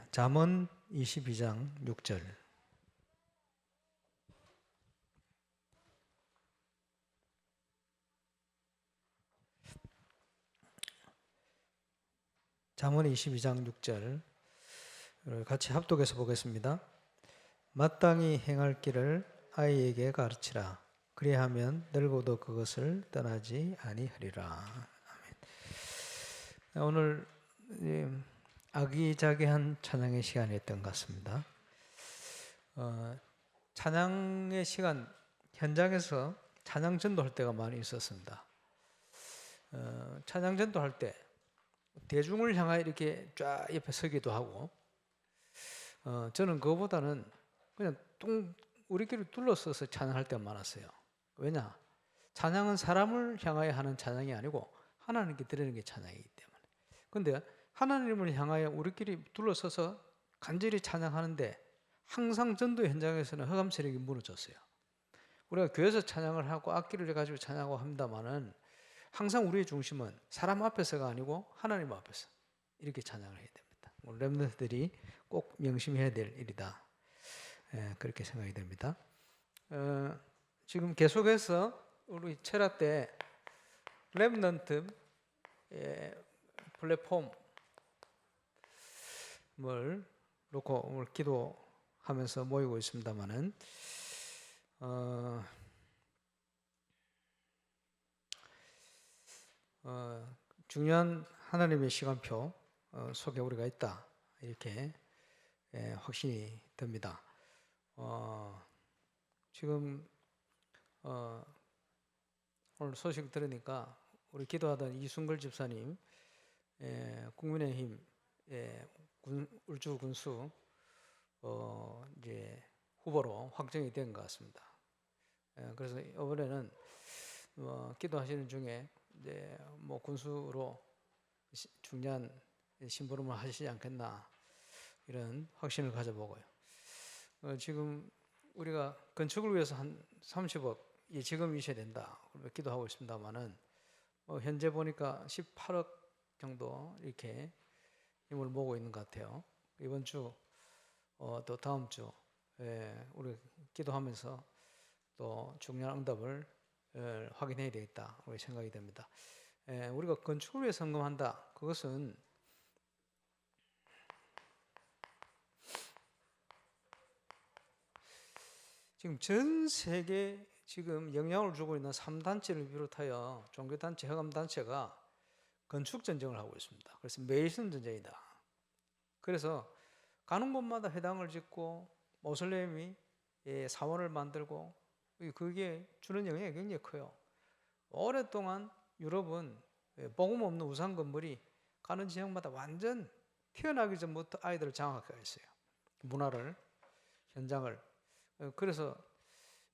잠언 22장 6절. 잠언 22장 6절 같이 합독해서 보겠습니다. 마땅히 행할 길을 아이에게 가르치라. 그리하면 늙어도 그것을 떠나지 아니하리라. 아멘. 오늘 아기자기한 찬양의 시간이었던 것 같습니다. 찬양의 시간, 현장에서 찬양 전도할 때가 많이 있었습니다. 찬양 전도할 때 대중을 향하여 이렇게 쫙 옆에 서기도 하고, 저는 그거보다는 그냥 우리끼리 둘러서서 찬양할 때가 많았어요. 왜냐? 찬양은 사람을 향하여 하는 찬양이 아니고 하나님께 드리는 게 찬양이기 때문에. 근데 하나님을 향하여 우리끼리 둘러서서 간절히 찬양하는데 항상 전도 현장에서는 허감세력이 무너졌어요. 우리가 교회에서 찬양을 하고 악기를 가지고 찬양하고 합니다만은 항상 우리의 중심은 사람 앞에서가 아니고 하나님 앞에서 이렇게 찬양을 해야 됩니다. 렘넌트들이 꼭 명심해야 될 일이다. 그렇게 생각이 됩니다. 지금 계속해서 우리 철학 때 렘넌트 플랫폼을 놓고 오늘 기도하면서 모이고 있습니다만은 중요한 하나님의 시간표 속에 우리가 있다, 이렇게 확신이 듭니다. 지금 오늘 소식 들으니까 우리 기도하던 이순걸 집사님 국민의힘 울주 군수 이제 후보로 확정이 된 것 같습니다. 그래서 이번에는 기도하시는 중에 이제 뭐 군수로 중요한 심부름을 하시지 않겠나, 이런 확신을 가져보고요. 지금 우리가 건축을 위해서 한 30억이 지금 있어야 된다, 기도하고 있습니다만은 현재 보니까 18억 정도 이렇게 힘을 모으고 있는 것 같아요. 이번 주 또 다음 주 우리 기도하면서 또 중요한 응답을 확인해야 되겠다, 우리 생각이 됩니다. 우리가 건축을 위해 헌금한다, 그것은 지금 전 세계 지금 영향을 주고 있는 3단체를 비롯하여 종교단체, 허감단체가 건축전쟁을 하고 있습니다. 그래서 메이슨 전쟁이다. 그래서 가는 곳마다 회당을 짓고 모슬렘이 사원을 만들고, 그게 주는 영향이 굉장히 커요. 오랫동안 유럽은 복음 없는 우상 건물이 가는 지역마다 완전 태어나기 전부터 아이들을 장악하고 있어요. 문화를, 현장을. 그래서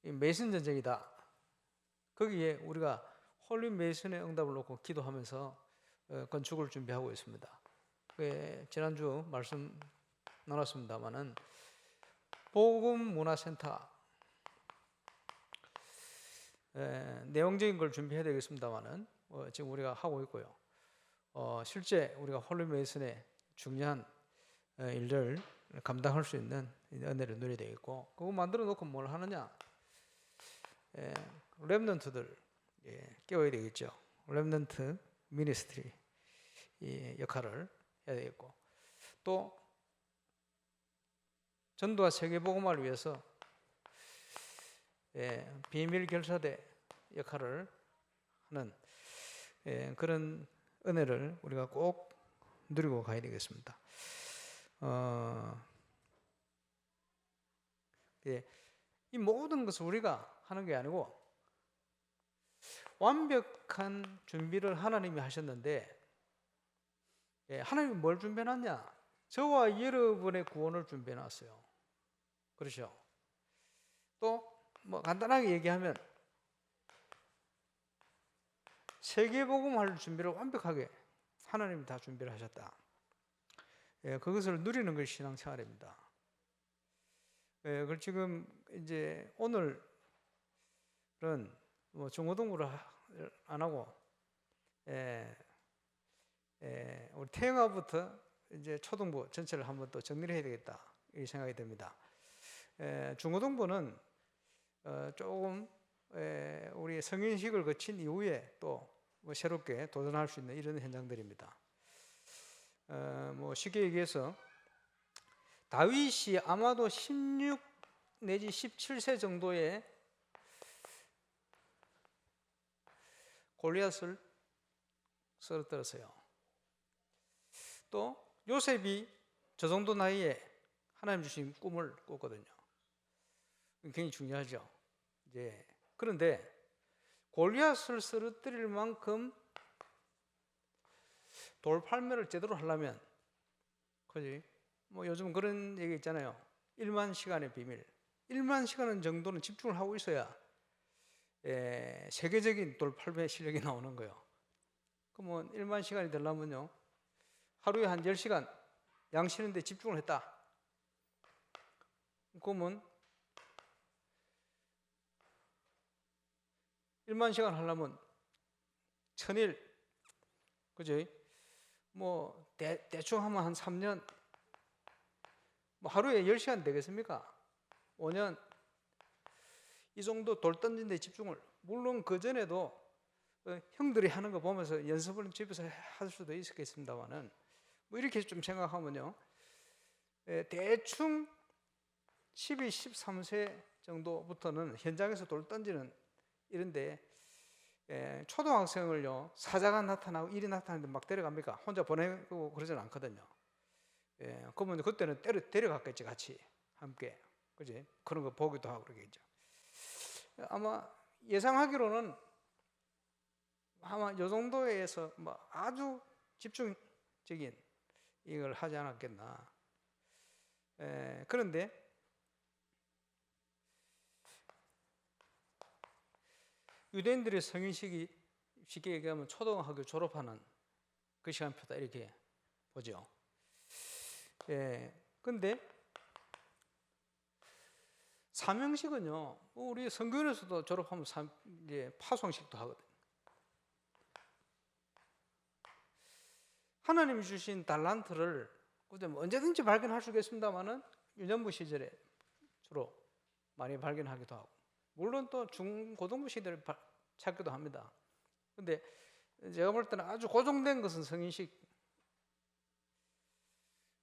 메이슨 전쟁이다. 거기에 우리가 홀리 메이슨의 응답을 놓고 기도하면서 건축을 준비하고 있습니다. 지난주 말씀 나눴습니다만은 복음문화센터 내용적인 걸 준비해야 되겠습니다만은 지금 우리가 하고 있고요. 실제 우리가 홀리 메이슨의 중요한 일을 감당할 수 있는 은혜를 누려야 되겠고, 그거 만들어 놓고 뭘 하느냐? 렘넌트들 깨워야 되겠죠. 렘넌트 미니스트리 역할을 해야 되겠고, 또 전도와 세계복음화를 위해서 비밀 결사대 역할을 하는 그런 은혜를 우리가 꼭 누리고 가야 되겠습니다. 이 모든 것을 우리가 하는 게 아니고 완벽한 준비를 하나님이 하셨는데, 하나님이 뭘 준비해놨냐? 저와 여러분의 구원을 준비해놨어요. 그렇죠? 또 뭐 간단하게 얘기하면 세계복음할 준비를 완벽하게 하나님이 다 준비를 하셨다. 그것을 누리는 것이 신앙생활입니다. 그걸 지금 이제 오늘은 뭐 중고등부를 안 하고 우리 태영아부터 이제 초등부 전체를 한번 또 정리를 해야 되겠다 이 생각이 듭니다. 중고등부는 조금 우리 성인식을 거친 이후에 또 뭐 새롭게 도전할 수 있는 이런 현장들입니다. 뭐 쉽게 얘기해서 다윗이 아마도 16 내지 17세 정도에 골리앗을 쓰러뜨렸어요. 또 요셉이 저 정도 나이에 하나님 주신 꿈을 꿨거든요. 굉장히 중요하죠. 이제 그런데 골리앗을 쓰러뜨릴 만큼 돌팔매를 제대로 하려면, 그지? 뭐 요즘 그런 얘기 있잖아요. 1만 시간의 비밀. 1만 시간 정도는 집중을 하고 있어야 세계적인 돌팔매 실력이 나오는 거예요. 그러면 1만 시간이 되려면요, 하루에 한 10시간 양 쉬는데 집중을 했다. 그러면 1만 시간 하려면 1000일, 그죠? 뭐 대충 하면 한 3년, 뭐 하루에 10시간 되겠습니까? 5년. 이 정도 돌 던진 데 집중을, 물론 그 전에도 형들이 하는 거 보면서 연습을 집에서 할 수도 있었겠습니다만은, 뭐 이렇게 좀 생각하면요, 대충 12, 13세 정도부터는 현장에서 돌 던지는 이런데, 초등학생을요, 사자가 나타나고 일이 나타나는데 막 데려갑니까? 혼자 보내고 그러진 않거든요. 그러면 그때는 데려갔겠지, 같이 함께, 그지? 그런 거 보기도 하고 그러겠죠. 아마 예상하기로는 아마 이 정도에서 뭐 아주 집중적인 이걸 하지 않았겠나. 그런데 유대인들의 성인식이 쉽게 얘기하면 초등학교 졸업하는 그 시간표다 이렇게 보죠. 근데 사명식은요, 우리 성교원에서도 졸업하면 이제 파송식도 하거든요. 하나님이 주신 달란트를 언제든지 발견할 수 있겠습니다만은 유년부 시절에 주로 많이 발견하기도 하고, 물론 또 중고등부 시절에 찾기도 합니다. 근데 제가 볼 때는 아주 고정된 것은 성인식,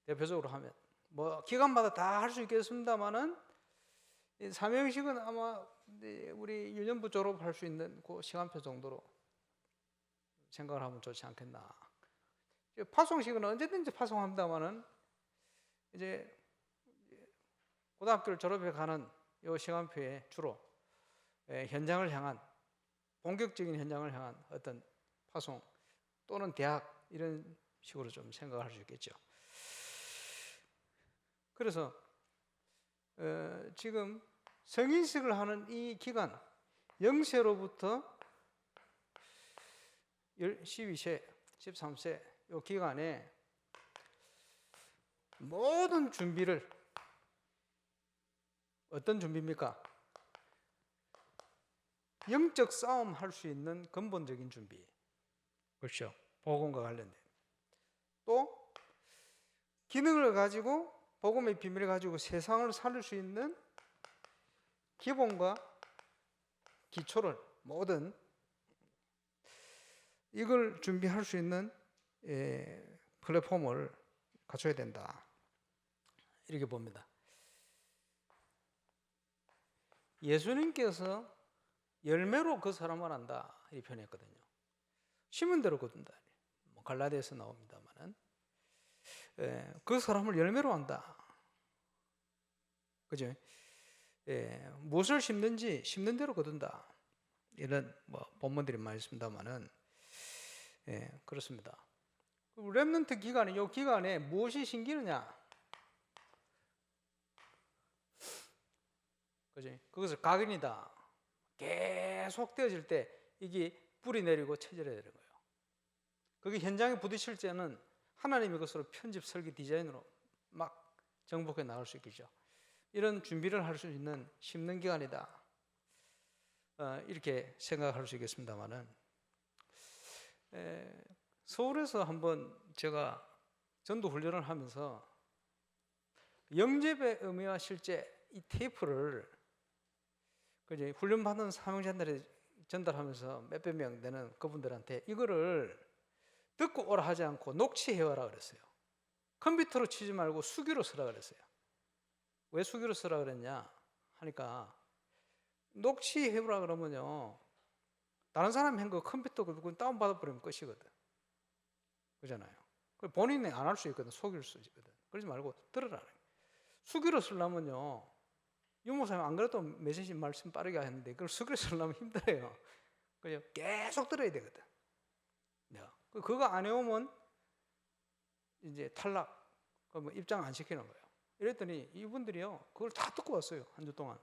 대표적으로 하면 뭐 기간마다 다 할 수 있겠습니다만은 사명식은 아마 우리 유년부 졸업할 수 있는 그 시간표 정도로 생각을 하면 좋지 않겠나. 파송식은 언제든지 파송합니다만은 이제 고등학교를 졸업해 가는 이 시간표에 주로 현장을 향한, 본격적인 현장을 향한 어떤 파송 또는 대학 이런 식으로 좀 생각을 할 수 있겠죠. 그래서 지금 성인식을 하는 이 기간, 0세로부터 12세, 13세 이 기간에 모든 준비를, 어떤 준비입니까? 영적 싸움 할 수 있는 근본적인 준비, 그렇죠? 복음과 관련된, 또 기능을 가지고, 복음의 비밀을 가지고 세상을 살릴 수 있는 기본과 기초를, 모든 이걸 준비할 수 있는 플랫폼을 갖춰야 된다 이렇게 봅니다. 예수님께서 열매로 그 사람을 안다 이 표현했거든요. 심은 대로 거둔다. 뭐 갈라디아에서 나옵니다만은 그 사람을 열매로 안다. 그죠? 무엇을 심는지 심는 대로 거둔다. 이런 뭐 본문들이 많이 있습니다만은 그렇습니다. 렘넌트 기간에, 이 기간에 무엇이 심기느냐? 그지? 그것을 각인이다. 계속 되어질 때 이게 뿌리 내리고 체질해야 되는 거예요. 그게 현장에 부딪힐 때는 하나님의 것으로 편집, 설계, 디자인으로 막 정복해 나갈 수 있겠죠. 이런 준비를 할 수 있는 심는 기간이다. 이렇게 생각할 수 있겠습니다만은 서울에서 한번 제가 전도 훈련을 하면서 영접의 의미와 실제 이 테이프를 이제 훈련받은 사명자들이 전달하면서 몇백 명 되는 그분들한테 이거를 듣고 오라 하지 않고 녹취해와라 그랬어요. 컴퓨터로 치지 말고 수기로 쓰라 그랬어요. 왜 수기로 쓰라 그랬냐 하니까 녹취해오라 그러면요 다른 사람이 한 거 컴퓨터 그거 다운받아 버리면 끝이거든. 그잖아요. 본인이 안 할 수 있거든. 속일 수 있거든. 그러지 말고 들으라. 수기로 쓰려면요 유목사님 안 그래도 메시지 말씀 빠르게 하는데 그걸 수기로 쓰려면 힘들어요. 그냥 계속 들어야 되거든. 그거 안 해오면 이제 탈락. 그럼 입장 안 시키는 거예요. 이랬더니 이분들이요 그걸 다 듣고 왔어요. 한 주 동안.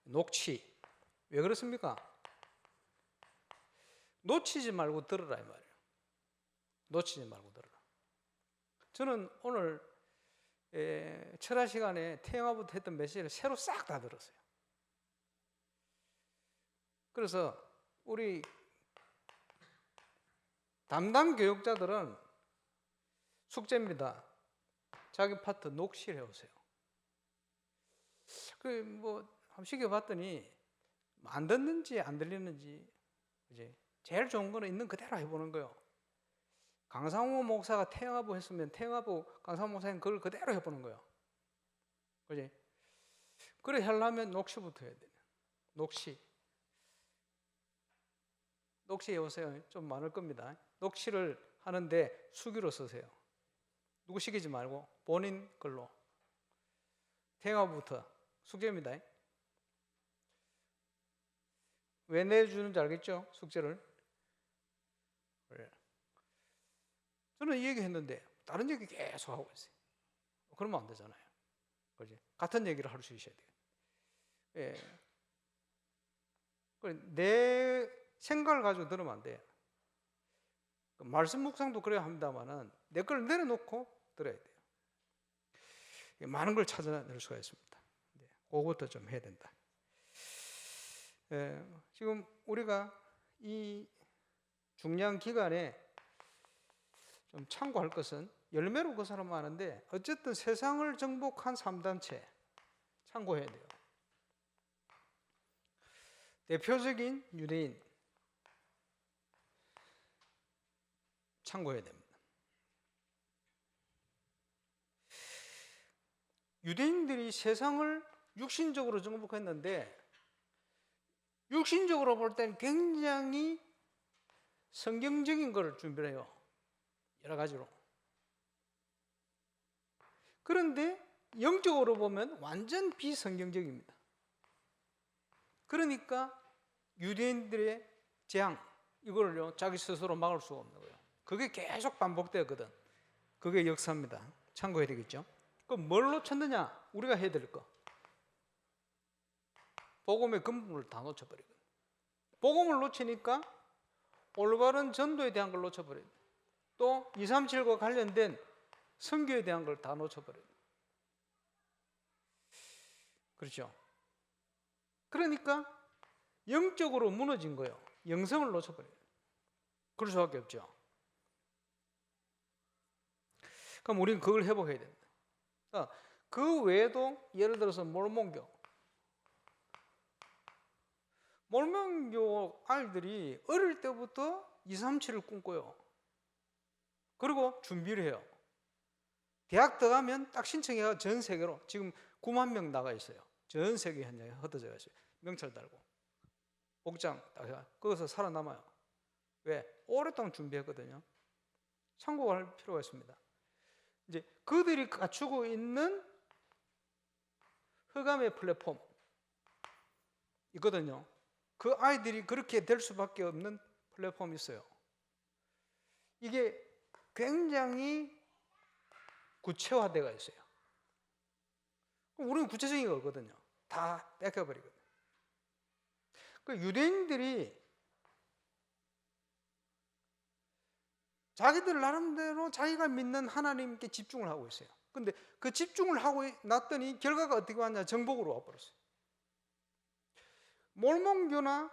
녹취. 왜 그렇습니까? 놓치지 말고 들으라 이 말이에요. 놓치지 말고 들으라. 저는 오늘 철학 시간에 테마부터 했던 메시지를 새로 싹 다 들었어요. 그래서 우리 담당 교육자들은 숙제입니다. 자기 파트 녹취를 해오세요. 한번 시켜봤더니 안 듣는지 안 들리는지 이제 제일 좋은 거는 있는 그대로 해보는 거예요. 강상호 목사가 태영아부 했으면 태영아부 강상호 목사님 그걸 그대로 해보는 거예요. 그지? 그래 하려면 녹취부터 해야 돼요. 녹취 해오세요. 좀 많을 겁니다. 녹취를 하는데 수기로 쓰세요. 누구 시키지 말고 본인 걸로. 태영아부부터 숙제입니다. 왜 내주는지 알겠죠? 숙제를. 그래. 저는 이 얘기 했는데 다른 얘기 계속 하고 있어요. 그러면 안 되잖아요. 그렇지? 같은 얘기를 할 수 있어야 돼요. 예. 내 생각을 가지고 들으면 안 돼요. 말씀 묵상도 그래야 합니다만은 내 걸 내려놓고 들어야 돼요. 많은 걸 찾아낼 수가 있습니다. 그것부터 좀 해야 된다. 지금 우리가 이 중요한 기간에 좀 참고할 것은 열매로 그 사람 많은데 어쨌든 세상을 정복한 3단체 참고해야 돼요. 대표적인 유대인 참고해야 됩니다. 유대인들이 세상을 육신적으로 정복했는데 육신적으로 볼 때는 굉장히 성경적인 걸 준비해요. 여러 가지로. 그런데 영적으로 보면 완전 비성경적입니다. 그러니까 유대인들의 재앙 이걸요 자기 스스로 막을 수가 없는 거예요. 그게 계속 반복되거든. 그게 역사입니다. 참고해야 되겠죠. 그럼 뭘 놓쳤느냐? 우리가 해야 될 거. 복음의 근본을 다 놓쳐버리거든. 복음을 놓치니까 올바른 전도에 대한 걸 놓쳐버려요. 또 237과 관련된 선교에 대한 걸 다 놓쳐버려요. 그렇죠? 그러니까 영적으로 무너진 거예요. 영성을 놓쳐버려요. 그럴 수밖에 없죠. 그럼 우리는 그걸 회복해야 됩니다. 그 외에도 예를 들어서 몰몬교 아이들이 어릴 때부터 237을 꿈꿔요. 그리고 준비를 해요. 대학 들어가면 딱 신청해가 전 세계로 지금 9만 명 나가 있어요. 전 세계 현장에 흩어져 있어요. 명찰 달고 복장 딱 해가 거기서 살아남아요. 왜? 오랫동안 준비했거든요. 참고할 필요가 있습니다. 이제 그들이 갖추고 있는 흑암의 플랫폼 있거든요. 그 아이들이 그렇게 될 수밖에 없는 플랫폼이 있어요. 이게 굉장히 구체화되어 있어요. 우리는 구체적인 게 없거든요. 다 뺏겨버리거든요. 그 유대인들이 자기들 나름대로 자기가 믿는 하나님께 집중을 하고 있어요. 근데 그 집중을 하고 났더니 결과가 어떻게 왔냐? 정복으로 와버렸어요. 몰몬교나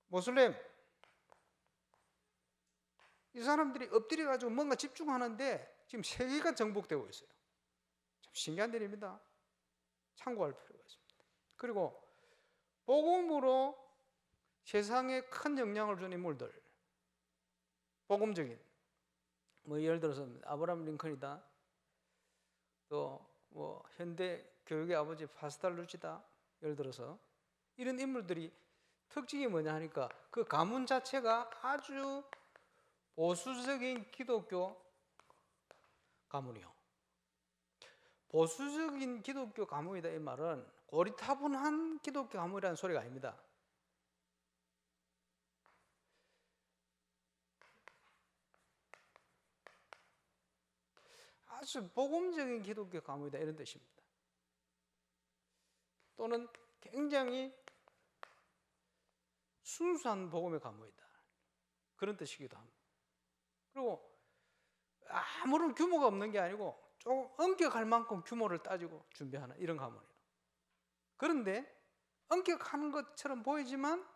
모슬렘 이 사람들이 엎드려 가지고 뭔가 집중하는데 지금 세계가 정복되고 있어요. 참 신기한 일입니다. 참고할 필요가 있습니다. 그리고 복음으로 세상에 큰 영향을 준 인물들, 복음적인, 뭐 예를 들어서 아브라함 링컨이다, 또 뭐 현대 교육의 아버지 파스탈 루치다, 예를 들어서 이런 인물들이 특징이 뭐냐 하니까 그 가문 자체가 아주 보수적인 기독교 가문이요. 보수적인 기독교 가문이다 이 말은 고리타분한 기독교 가문이라는 소리가 아닙니다. 아주 복음적인 기독교 가문이다 이런 뜻입니다. 또는 굉장히 순수한 복음의 가문이다 그런 뜻이기도 합니다. 그리고 아무런 규모가 없는 게 아니고 조금 엄격할 만큼 규모를 따지고 준비하는 이런 가문이에요. 그런데 엄격한 것처럼 보이지만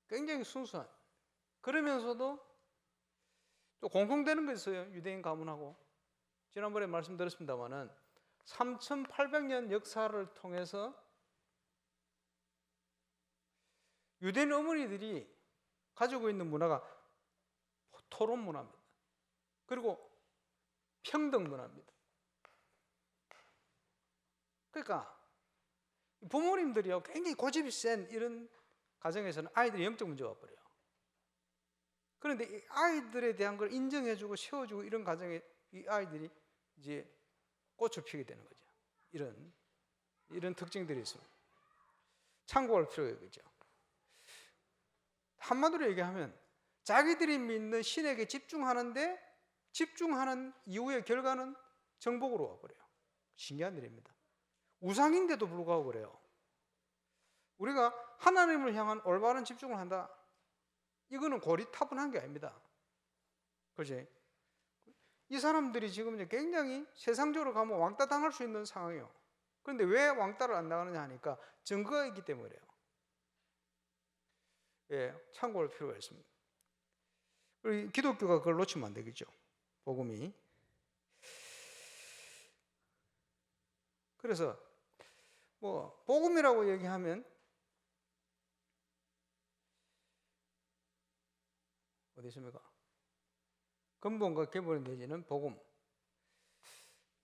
굉장히 순수한, 그러면서도 또 공통되는 거 있어요. 유대인 가문하고 지난번에 말씀드렸습니다마는 3800년 역사를 통해서 유대인 어머니들이 가지고 있는 문화가 토론 문화입니다. 그리고 평등 문화입니다. 그러니까 부모님들이요 굉장히 고집이 센 이런 가정에서는 아이들이 영적 문제가 와버려요. 그런데 이 아이들에 대한 걸 인정해주고 세워주고 이런 가정에 이 아이들이 이제 꽃을 피게 되는 거죠. 이런 특징들이 있습니다. 참고할 필요가 있죠. 한마디로 얘기하면 자기들이 믿는 신에게 집중하는데 집중하는 이후의 결과는 정복으로 와버려요. 신기한 일입니다. 우상인데도 불구하고 그래요. 우리가 하나님을 향한 올바른 집중을 한다. 이거는 고리타분한 게 아닙니다. 그렇지? 이 사람들이 지금 굉장히 세상적으로 가면 왕따 당할 수 있는 상황이에요. 그런데 왜 왕따를 안 당하느냐 하니까 증거가 있기 때문에요. 예, 참고할 필요가 있습니다. 우리 기독교가 그걸 놓치면 안 되겠죠. 복음이. 그래서 뭐 복음이라고 얘기하면 어디 있습니까? 근본과 개본 내지는 복음.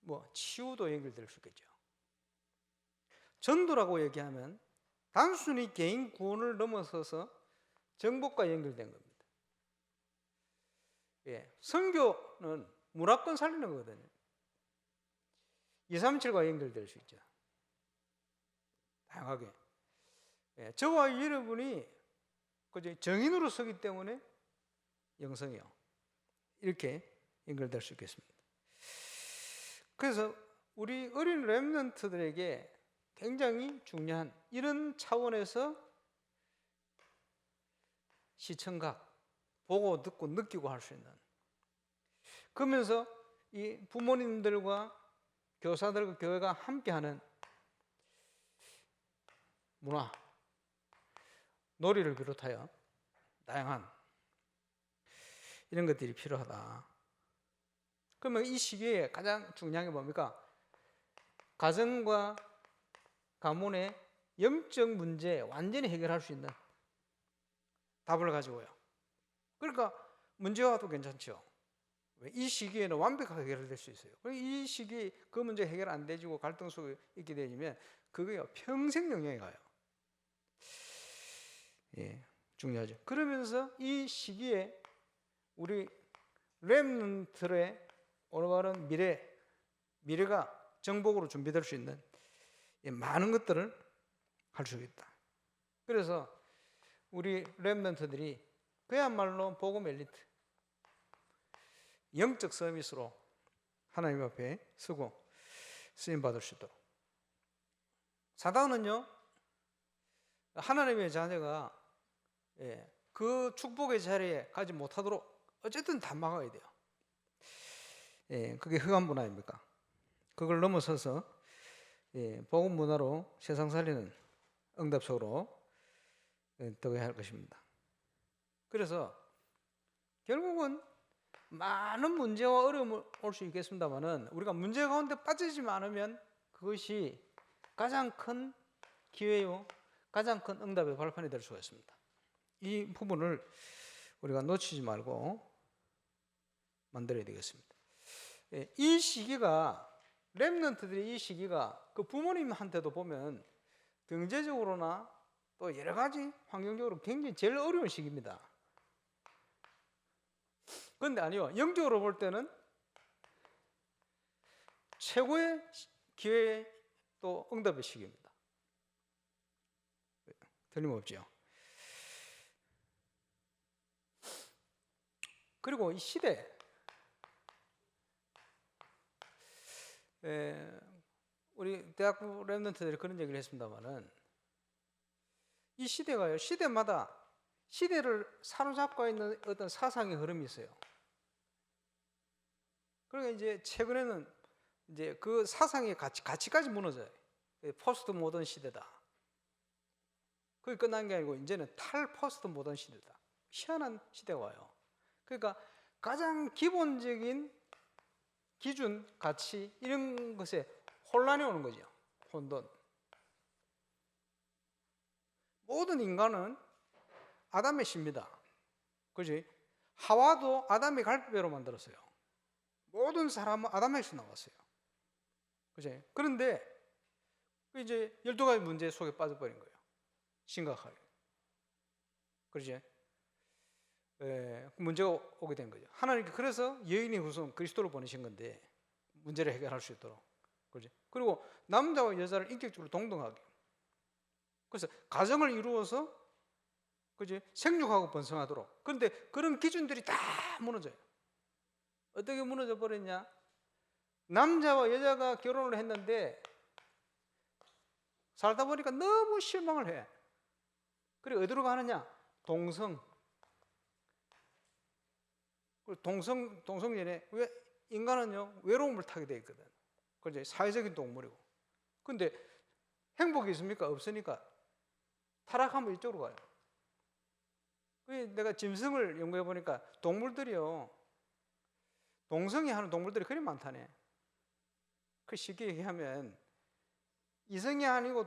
뭐 치유도 연결될 수 있겠죠. 전도라고 얘기하면 단순히 개인 구원을 넘어서서 정복과 연결된 겁니다. 예, 선교는 문화권 살리는 거거든요. 237과 연결될 수 있죠. 다양하게. 예, 저와 여러분이 정인으로 서기 때문에 영성이요. 이렇게 연결될 수 있겠습니다. 그래서 우리 어린 렘넌트들에게 굉장히 중요한 이런 차원에서 시청각, 보고 듣고 느끼고 할 수 있는, 그러면서 이 부모님들과 교사들과 교회가 함께하는 문화, 놀이를 비롯하여 다양한 이런 것들이 필요하다. 그러면 이 시기에 가장 중요한 게 뭡니까? 가정과 가문의 영적 문제 완전히 해결할 수 있는 답을 가지고요. 그러니까 문제와도 괜찮죠. 이 시기에는 완벽하게 해결될 수 있어요. 이 시기 그 문제 해결 안 되지고 갈등 속에 있게 되면 그게요 평생 영향이 가요. 예, 중요하죠. 그러면서 이 시기에 우리 렘넌트의 올바른 미래가 정복으로 준비될 수 있는 많은 것들을 할 수 있다. 그래서 우리 렘넌트들이 그야말로 복음 엘리트, 영적 서밋으로 하나님 앞에 서고 쓰임 받을 수 있도록. 사단은요 하나님의 자녀가 그 축복의 자리에 가지 못하도록 어쨌든 다 막아야 돼요. 그게 흑암 문화입니까? 그걸 넘어서서 복음 문화로 세상 살리는 응답속으로 들어가야 할 것입니다. 그래서 결국은 많은 문제와 어려움을 올 수 있겠습니다만은 우리가 문제 가운데 빠지지 않으면 그것이 가장 큰 기회요, 가장 큰 응답의 발판이 될 수가 있습니다. 이 부분을 우리가 놓치지 말고 만들어야 되겠습니다. 이 시기가, 렘넌트들의 이 시기가 그 부모님한테도 보면 경제적으로나 또 여러 가지 환경적으로 굉장히 제일 어려운 시기입니다. 그런데 아니요, 영적으로 볼 때는 최고의 기회 또 응답의 시기입니다. 틀림없죠. 그리고 이 시대, 우리 대학부 렘넌트들이 그런 얘기를 했습니다만은 이 시대가요, 시대마다 시대를 사로잡고 있는 어떤 사상의 흐름이 있어요. 그러니까 이제 최근에는 이제 그 사상의 가치까지 무너져요. 포스트 모던 시대다. 그게 끝난 게 아니고 이제는 탈포스트 모던 시대다. 희한한 시대가 와요. 그러니까 가장 기본적인 기준, 가치 이런 것에 혼란이 오는 거죠. 혼돈. 모든 인간은 아담의 씨입니다. 그지? 하와도 아담의 갈비뼈로 만들었어요. 모든 사람은 아담에서 나왔어요. 그지? 그런데 이제 12가지 문제 속에 빠져버린 거예요. 심각하게. 그렇지? 문제가 오게 된 거죠. 하나님께 그래서 여인의 후손 그리스도를 보내신 건데 문제를 해결할 수 있도록. 그렇지? 그리고 남자와 여자를 인격적으로 동등하게. 그래서 가정을 이루어서 그지? 생육하고 번성하도록. 그런데 그런 기준들이 다 무너져요. 어떻게 무너져 버렸냐? 남자와 여자가 결혼을 했는데 살다 보니까 너무 실망을 해. 그리고 어디로 가느냐? 동성. 동성연애. 왜? 인간은요, 외로움을 타게 돼 있거든. 그렇지? 사회적인 동물이고. 근데 행복이 있습니까? 없으니까. 타락하면 이쪽으로 가요. 내가 짐승을 연구해 보니까 동물들이요, 동성애 하는 동물들이 그리 많다네. 그 쉽게 얘기하면 이성이 아니고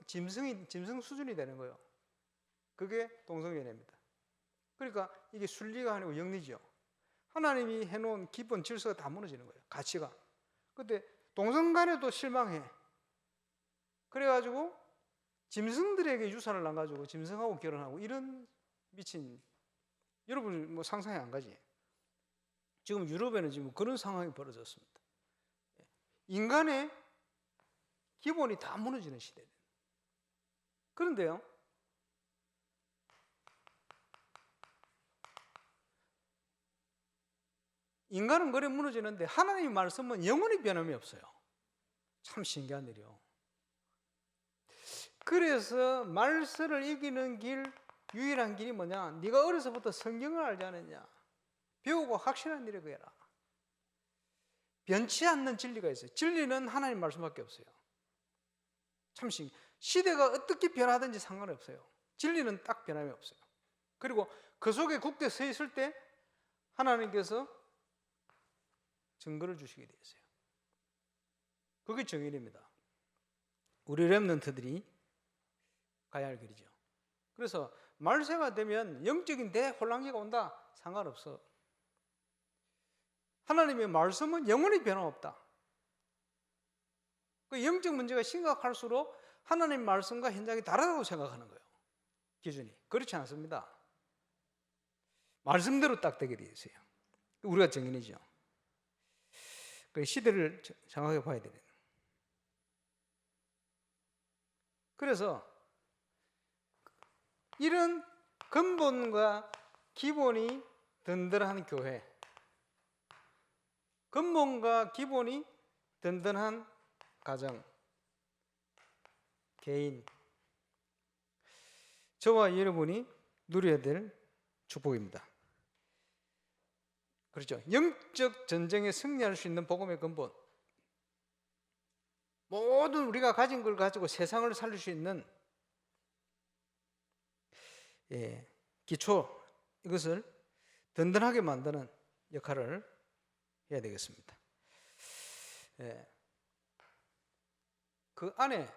짐승 수준이 되는 거예요. 그게 동성연애입니다. 그러니까 이게 순리가 아니고 영리죠. 하나님이 해놓은 기본 질서가 다 무너지는 거예요. 가치가. 근데 동성 간에도 실망해. 그래가지고 짐승들에게 유산을 남가지고 짐승하고 결혼하고 이런 미친, 여러분 뭐 상상이 안 가지. 지금 유럽에는 지금 그런 상황이 벌어졌습니다. 인간의 기본이 다 무너지는 시대예요. 그런데요, 인간은 그래 무너지는데 하나님의 말씀은 영원히 변함이 없어요. 참 신기한 일이요. 그래서 말세를 이기는 길, 유일한 길이 뭐냐? 네가 어려서부터 성경을 알지 않았냐? 배우고 확실한 일에 그해라. 변치 않는 진리가 있어요. 진리는 하나님 말씀밖에 없어요. 참 시대가 어떻게 변하든지 상관없어요. 진리는 딱 변함이 없어요. 그리고 그 속에 굳게 서 있을 때 하나님께서 증거를 주시게 되어 있어요. 그게 정의입니다. 우리 렘넌트들이 가야 할 길이죠. 그래서 말세가 되면 영적인 대혼란기가 온다. 상관없어. 하나님의 말씀은 영원히 변함없다. 그 영적 문제가 심각할수록 하나님 말씀과 현장이 다르다고 생각하는 거예요. 기준이. 그렇지 않습니다. 말씀대로 딱 되게 되어 있어요. 우리가 정인이죠. 그 시대를 정확하게 봐야 되는. 그래서 이런 근본과 기본이 든든한 교회, 근본과 기본이 든든한 가정, 개인, 저와 여러분이 누려야 될 축복입니다. 그렇죠. 영적 전쟁에 승리할 수 있는 복음의 근본, 모든 우리가 가진 걸 가지고 세상을 살릴 수 있는 기초, 이것을 든든하게 만드는 역할을 해야 되겠습니다. 예. 그 안에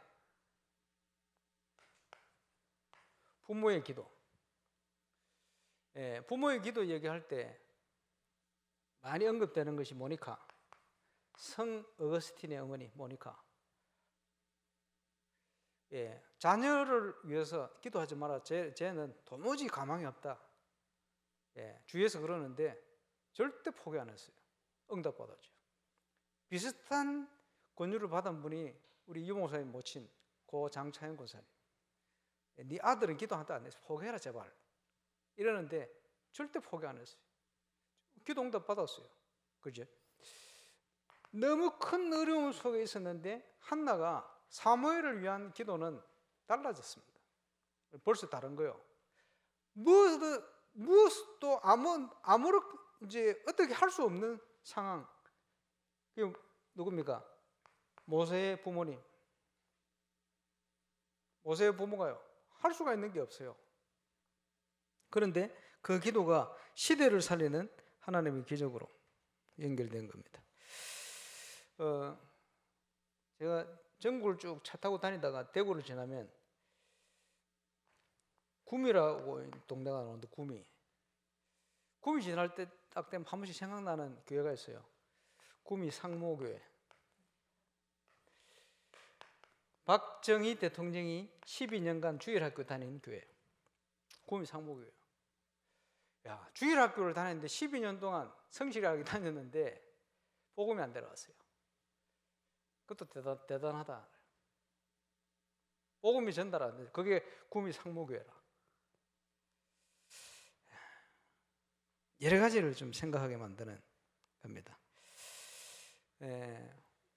부모의 기도, 부모의 기도 얘기할 때 많이 언급되는 것이 모니카, 성 어거스틴의 어머니 모니카. 자녀를 위해서 기도하지 마라. 쟤는 도무지 가망이 없다. 주위에서 그러는데 절대 포기 안 했어요. 응답받았죠. 비슷한 권유를 받은 분이 우리 유목사님 모친 고 장차현 권사님. 네 아들은 기도한다 안 했어. 포기해라 제발. 이러는데 절대 포기 안 했어요. 기도 응답 받았어요. 그죠? 너무 큰 어려움 속에 있었는데 한나가 사무엘을 위한 기도는 달라졌습니다. 벌써 다른 거요. 무엇도 아무런 이제 어떻게 할 수 없는 상황. 그 누굽니까? 모세의 부모님. 모세의 부모가요. 할 수가 있는 게 없어요. 그런데 그 기도가 시대를 살리는 하나님의 기적으로 연결된 겁니다. 제가 전국을 쭉 차 타고 다니다가 대구를 지나면 구미라고 동네가 나오는데 구미 지날 때 딱 되면 한 번씩 생각나는 교회가 있어요. 구미 상무교회. 박정희 대통령이 12년간 주일학교 다닌 교회. 구미 상무교회. 야, 주일학교를 다녔는데 12년 동안 성실하게 다녔는데 복음이 안 들어갔어요. 그것도 대단하다. 복음이 전달하는데 그게 구미 상무교회라. 여러 가지를 좀 생각하게 만드는 겁니다.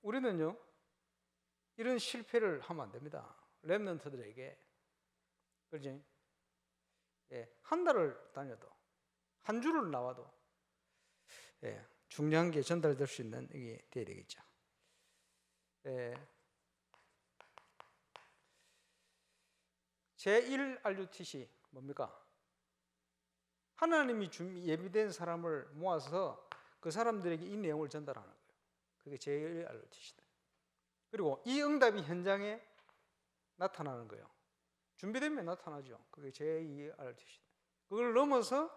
우리는요 이런 실패를 하면 안 됩니다. 렘넌트들에게. 그렇지? 한 달을 다녀도 한 주를 나와도 중요한 게 전달될 수 있는 이게 돼야 되겠죠. 제1 RUTC 뭡니까? 하나님이 예비된 사람을 모아서 그 사람들에게 이 내용을 전달하는 거예요. 그게 제1 RUTC다. 그리고 이 응답이 현장에 나타나는 거예요. 준비되면 나타나죠. 그게 제2 RUTC다. 그걸 넘어서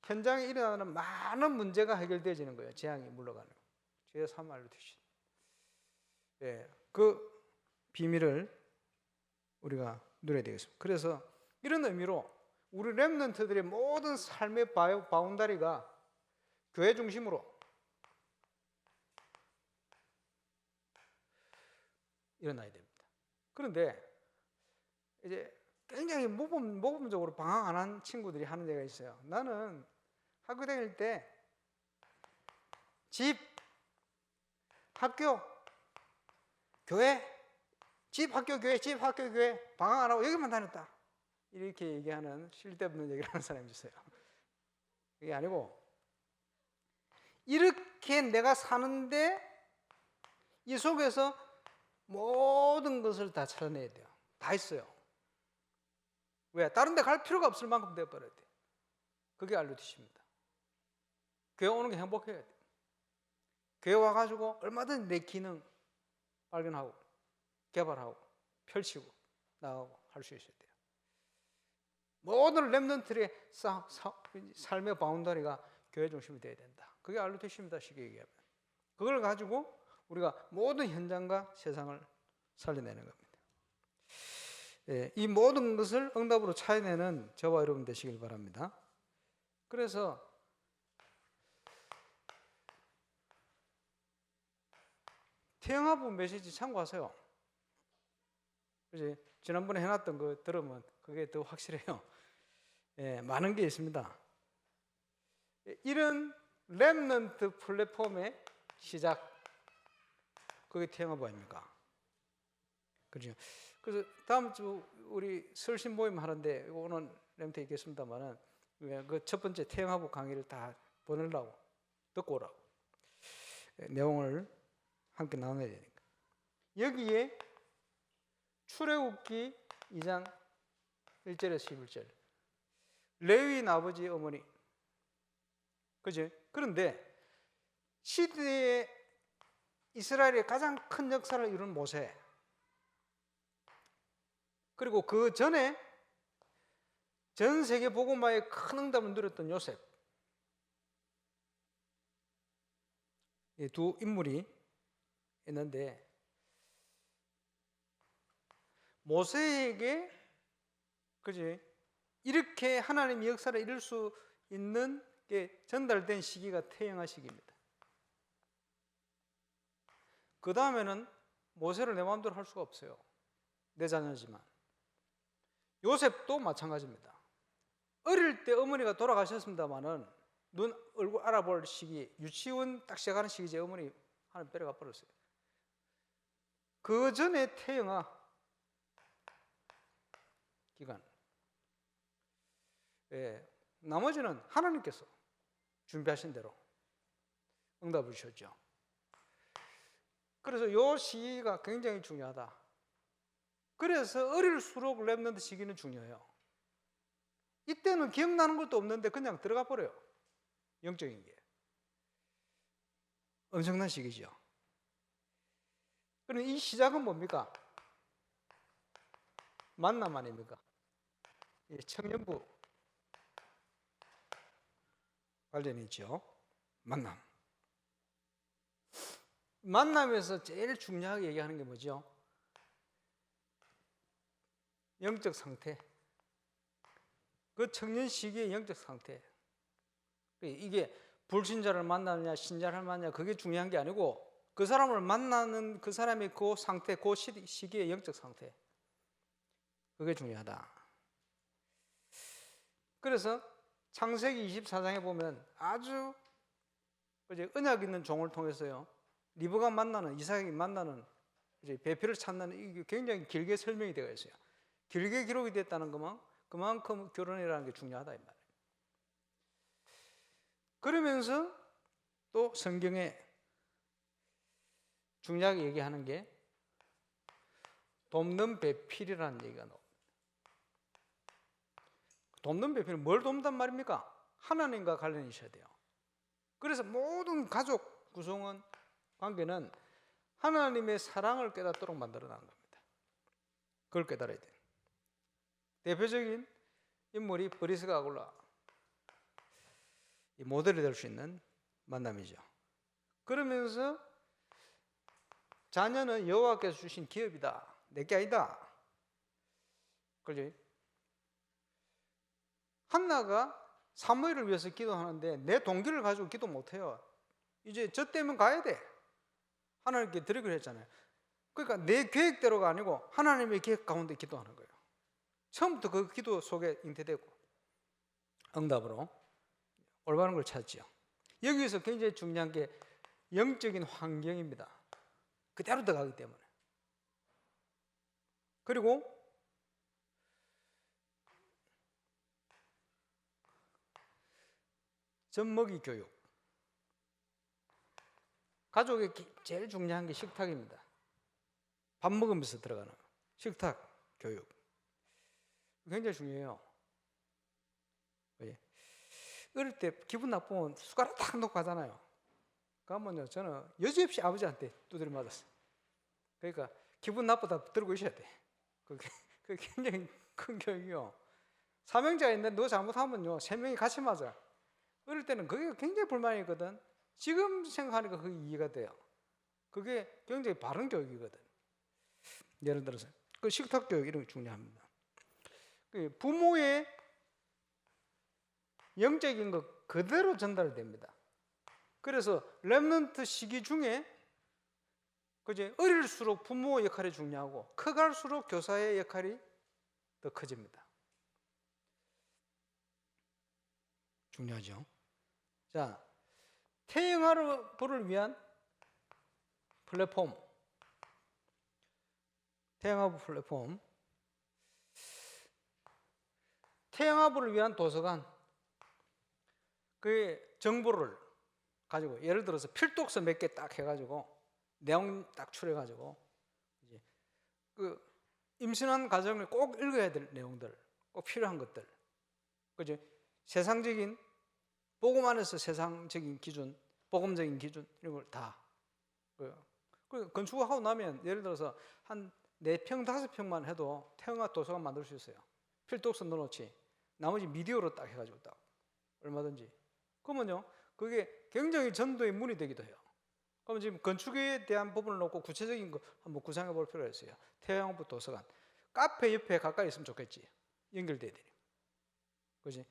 현장에 일어나는 많은 문제가 해결되어지는 거예요. 재앙이 물러가는 거예요. 제3 RUTC. 그 비밀을 우리가 누려야 되겠습니다. 그래서 이런 의미로 우리 렘넌트들의 모든 삶의 바운다리가 교회 중심으로 일어나야 됩니다. 그런데 이제 굉장히 모범적으로 방황 안 한 친구들이 하는 데가 있어요. 나는 학교 다닐 때 집, 학교, 교회, 집, 학교, 교회, 집, 학교, 교회 방황 안 하고 여기만 다녔다. 이렇게 얘기하는 쓸데없는 얘기를 하는 사람이 있어요. 그게 아니고 이렇게 내가 사는데 이 속에서 모든 것을 다 찾아내야 돼요. 다 있어요. 왜? 다른 데 갈 필요가 없을 만큼 되어버려야 돼요. 그게 RUTC입니다. 교회 오는 게 행복해야 돼요. 교회 와가지고 얼마든지 내 기능 발견하고 개발하고 펼치고 나가고 할 수 있어야 돼요. 모든 렘넌트의 삶의 바운더리가 교회 중심이 되어야 된다. 그게 RUTC입니다. 쉽게 얘기하면. 그걸 가지고 우리가 모든 현장과 세상을 살려내는 겁니다. 이 모든 것을 응답으로 찾아내는 저와 여러분 되시길 바랍니다. 그래서 태영아부 메시지 참고하세요. 그지? 지난번에 해놨던 거 들으면 그게 더 확실해요. 많은 게 있습니다. 이런 렘넌트 플랫폼의 시작, 그게 태영아부 아닙니까? 그죠? 그래서 다음 주 우리 설신 모임 하는데 오늘 렘트 있겠습니다만은 그 첫 번째 태영아부 강의를 다 보내려고 듣고 오라고 내용을 함께 나눠야 되니까. 여기에 출애굽기 2장 1절에서 11절 레위인 아버지 어머니 그죠? 그런데 시대에 이스라엘의 가장 큰 역사를 이룬 모세, 그리고 그 전에 전 세계 복음화에 큰 응답을 누렸던 요셉, 이 두 인물이 있는데, 모세에게 그지 이렇게 하나님의 역사를 이룰 수 있는 게 전달된 시기가 태영아 시기입니다. 그 다음에는 모세를 내 마음대로 할 수가 없어요. 내 자녀지만. 요셉도 마찬가지입니다. 어릴 때 어머니가 돌아가셨습니다마는 눈 얼굴 알아볼 시기, 유치원 딱 시작하는 시기 제 어머니 하나 빼려가 버렸어요. 그 전에 태영아 기간, 나머지는 하나님께서 준비하신 대로 응답을 주셨죠. 그래서 이 시기가 굉장히 중요하다. 그래서 어릴수록 랩넌트 시기는 중요해요. 이때는 기억나는 것도 없는데 그냥 들어가 버려요. 영적인 게 엄청난 시기죠. 그럼 이 시작은 뭡니까? 만남 아닙니까? 청년부 관련이 있죠. 만남에서 제일 중요하게 얘기하는 게 뭐죠? 영적 상태. 그 청년 시기의 영적 상태. 이게 불신자를 만나느냐 신자를 만나느냐 그게 중요한 게 아니고 그 사람을 만나는 그 사람의 그 상태, 그 시기의 영적 상태, 그게 중요하다. 그래서 창세기 24장에 보면 아주 이제 언약 있는 종을 통해서요, 리브가 만나는, 이삭이 만나는 이제 배필을 찾는, 이게 굉장히 길게 설명이 되어 있어요. 길게 기록이 됐다는 것만 그만큼 결혼이라는 게 중요하다 이 말이에요. 그러면서 또 성경에 중요하게 얘기하는 게 돕는 배필이라는 얘기가 나옵니다. 돕는 배필은 뭘 돕단 말입니까? 하나님과 관련이 있어야 돼요. 그래서 모든 가족 구성원 관계는 하나님의 사랑을 깨닫도록 만들어나는 겁니다. 그걸 깨달아야 돼요. 대표적인 인물이 브리스가 아굴라, 모델이 될 수 있는 만남이죠. 그러면서 자녀는 여호와께서 주신 기업이다, 내게 아니다. 그렇지? 한나가 사무엘을 위해서 기도하는데 내 동기를 가지고 기도 못해요. 이제 저 때면 가야 돼. 하나님께 드리기로 했잖아요. 그러니까 내 계획대로가 아니고 하나님의 계획 가운데 기도하는 거예요. 처음부터 그 기도 속에 잉태되고 응답으로 올바른 걸 찾지요. 여기서 굉장히 중요한 게 영적인 환경입니다. 그대로 들어가기 때문에. 그리고 젖먹이 교육. 가족의 제일 중요한 게 식탁입니다. 밥 먹으면서 들어가는 식탁 교육. 굉장히 중요해요. 어릴 때 기분 나쁘면 숟가락 탁 놓고 가잖아요. 그러면요, 저는 여지없이 아버지한테 두드려 맞았어요. 그러니까 기분 나쁘다 들고 있어야 돼. 그게 굉장히 큰 교육이요. 사명자가 있는데 너 잘못하면요, 3명이 같이 맞아. 어릴 때는 그게 굉장히 불만이거든. 지금 생각하니까 그게 이해가 돼요. 그게 굉장히 바른 교육이거든. 예를 들어서 그 식탁 교육 이런 게 중요합니다. 부모의 영적인 것 그대로 전달됩니다. 그래서 렘넌트 시기 중에 그제 어릴수록 부모 역할이 중요하고 커갈수록 교사의 역할이 더 커집니다. 중요하죠. 자, 태영아부를 위한 플랫폼, 태영아부 플랫폼, 태영아부를 위한 도서관, 그 정보를 가지고 예를 들어서 필독서 몇 개 딱 해가지고 내용 딱 추려가지고 이제 그 임신한 가정을 꼭 읽어야 될 내용들, 꼭 필요한 것들, 그죠? 세상적인 복음 안에서 세상적인 기준, 복음적인 기준 이런 걸 다. 건축하고 나면 예를 들어서 한 4평, 5평만 해도 태영아 도서관 만들 수 있어요. 필독서 넣어놓지. 나머지 미디어로 딱 해가지고 딱 얼마든지. 그러면요, 그게 굉장히 전도의 문이 되기도 해요. 그러면 지금 건축에 대한 부분을 놓고 구체적인 거 한번 구상해 볼 필요가 있어요. 태영아부 도서관. 카페 옆에 가까이 있으면 좋겠지. 연결돼야 되니. 그지?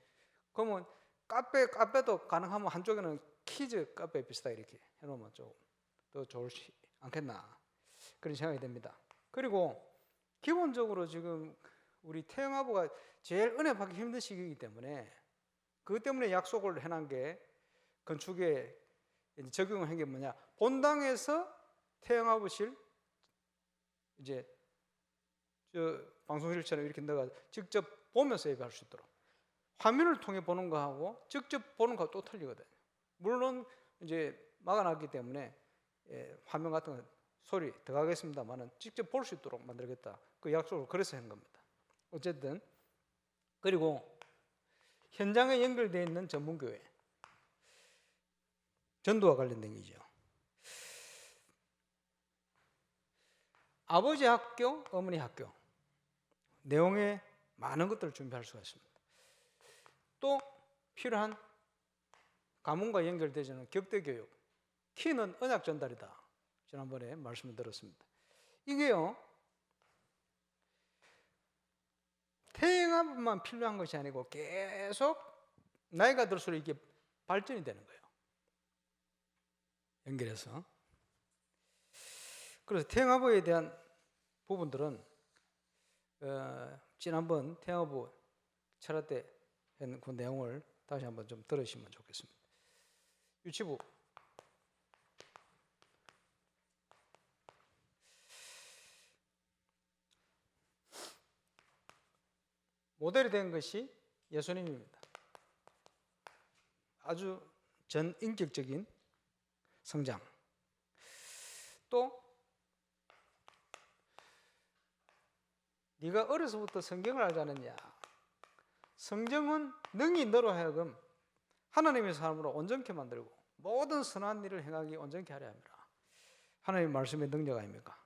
그러면 카페도 가능하면 한쪽에는 키즈 카페 비슷하게 이렇게 해놓으면 좀 더 좋지 않겠나. 그런 생각이 듭니다. 그리고 기본적으로 지금 우리 태영아부가 제일 은혜 받기 힘든 시기이기 때문에 그것 때문에 약속을 해놓은 게 건축에 적용한 게 뭐냐. 본당에서 태영아부실 이제 저 방송실처럼 이렇게 넣어가 직접 보면서 예배할 수 있도록 화면을 통해 보는 거하고 직접 보는 거하고 또 틀리거든요. 물론 이제 막아놨기 때문에 화면 같은 거 소리 들어가겠습니다만은 직접 볼 수 있도록 만들겠다. 그 약속을 그래서 한 겁니다. 어쨌든 그리고 현장에 연결되어 있는 전문교회 전도와 관련된 게죠. 아버지 학교, 어머니 학교 내용에 많은 것들을 준비할 수가 있습니다. 또 필요한 가문과 연결되지는 격대교육, 키는 언약 전달이다. 지난번에 말씀을 드렸습니다. 이게요, 태영아부만 필요한 것이 아니고 계속 나이가 들수록 이게 발전이 되는 거예요. 연결해서. 그래서 태영아부에 대한 부분들은 지난번 태영아부 철학 때 한 그 내용을 다시 한번 좀 들으시면 좋겠습니다. 유치부 모델이 된 것이 예수님입니다. 아주 전인격적인 성장. 또 네가 어려서부터 성경을 알지 않았냐. 성경은 능히 너로 하여금 하나님의 사람으로 온전케 만들고 모든 선한 일을 행하기 온전케 하려 합니다. 하나님의 말씀의 능력 아닙니까?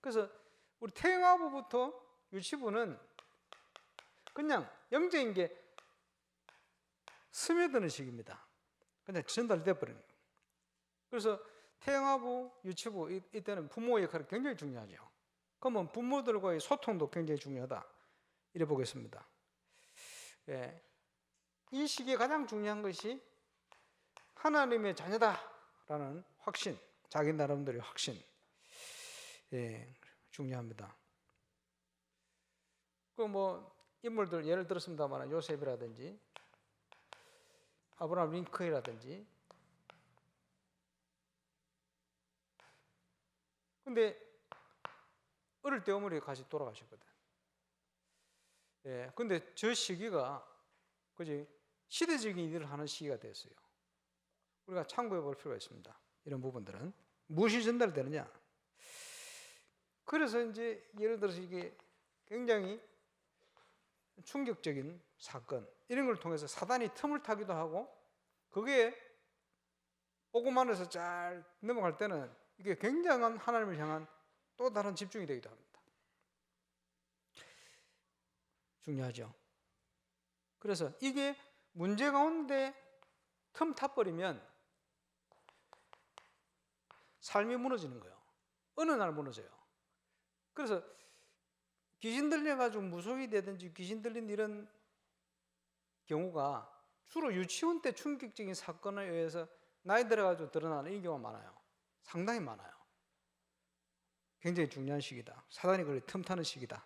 그래서 우리 태영아부부터 유치부는 그냥 영적인 게 스며드는 시기입니다. 그냥 전달돼 버리는 거예요. 그래서 태영아부, 유치부 이때는 부모의 역할이 굉장히 중요하죠. 그러면 부모들과의 소통도 굉장히 중요하다. 이래 보겠습니다. 예, 이 시기에 가장 중요한 것이 하나님의 자녀다라는 확신, 자기 나름대로의 확신, 중요합니다. 그 뭐 인물들 예를 들었습니다만 요셉이라든지 아브라함 링컨이라든지. 근데 어릴 때 어머니가 같이 돌아가셨거든. 근데 저 시기가 그지 시대적인 일을 하는 시기가 됐어요. 우리가 참고해 볼 필요가 있습니다. 이런 부분들은 무엇이 전달되느냐. 그래서 이제 예를 들어서 이게 굉장히 충격적인 사건 이런 걸 통해서 사단이 틈을 타기도 하고 그게 복음 안에서 잘 넘어갈 때는 이게 굉장한 하나님을 향한 또 다른 집중이 되기도 합니다. 중요하죠. 그래서 이게 문제 가운데 틈 타버리면 삶이 무너지는 거예요. 어느 날 무너져요. 그래서 귀신 들려가지고 무속이 되든지 귀신 들린 이런 경우가 주로 유치원 때 충격적인 사건에 의해서 나이 들어가지고 드러나는 이 경우가 많아요. 상당히 많아요. 굉장히 중요한 시기다. 사단이 그걸 틈타는 시기다.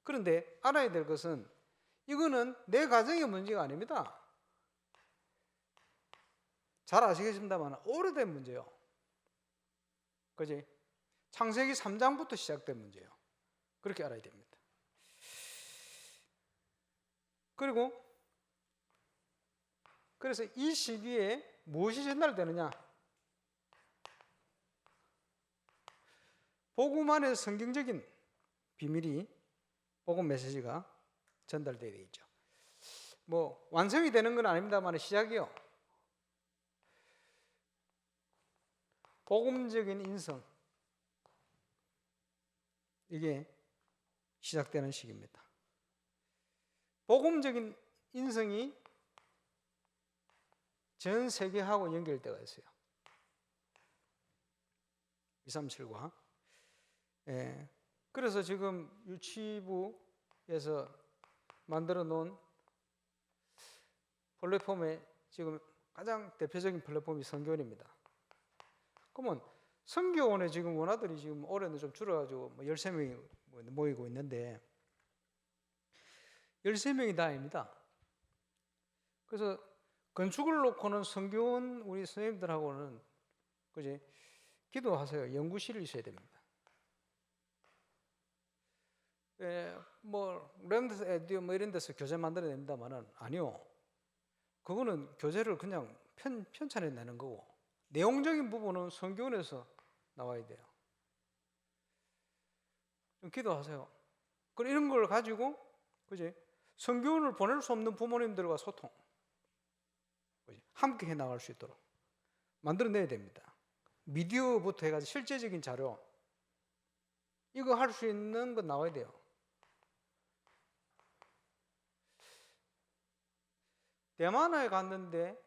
그런데 알아야 될 것은 이거는 내 가정의 문제가 아닙니다. 잘 아시겠습니다만 오래된 문제예요. 그지? 창세기 3장부터 시작된 문제예요. 그렇게 알아야 됩니다. 그리고 그래서 이 시기에 무엇이 전달되느냐? 복음 안에 성경적인 비밀이 복음 메시지가 전달되어야 되겠죠. 뭐 완성이 되는 건 아닙니다만 시작이요. 복음적인 인성, 이게 시작되는 시기입니다. 복음적인 인성이 전 세계하고 연결되어 있어요. 237과. 예. 그래서 지금 유치부에서 만들어 놓은 플랫폼에 지금 가장 대표적인 플랫폼이 선교원입니다. 그러면 선교원에 지금 원아들이 지금 올해는 좀 줄어가지고 13명이 모이고 있는데 13명이 다입니다. 그래서 건축을 놓고는 선교원 우리 선생님들하고는 그지 기도하세요. 연구실이 있어야 됩니다. 뭐 랜드 에듀 뭐 이런 데서 교재 만들어냅니다만은 아니요. 그거는 교재를 그냥 편찬해 내는 거고 내용적인 부분은 선교원에서 나와야 돼요. 좀 기도하세요. 그리고 이런 걸 가지고 그지 선교원을 보낼 수 없는 부모님들과 소통, 그지? 함께 해 나갈 수 있도록 만들어내야 됩니다. 미디어부터 해가지고 실제적인 자료 이거 할 수 있는 건 나와야 돼요. 대만에 갔는데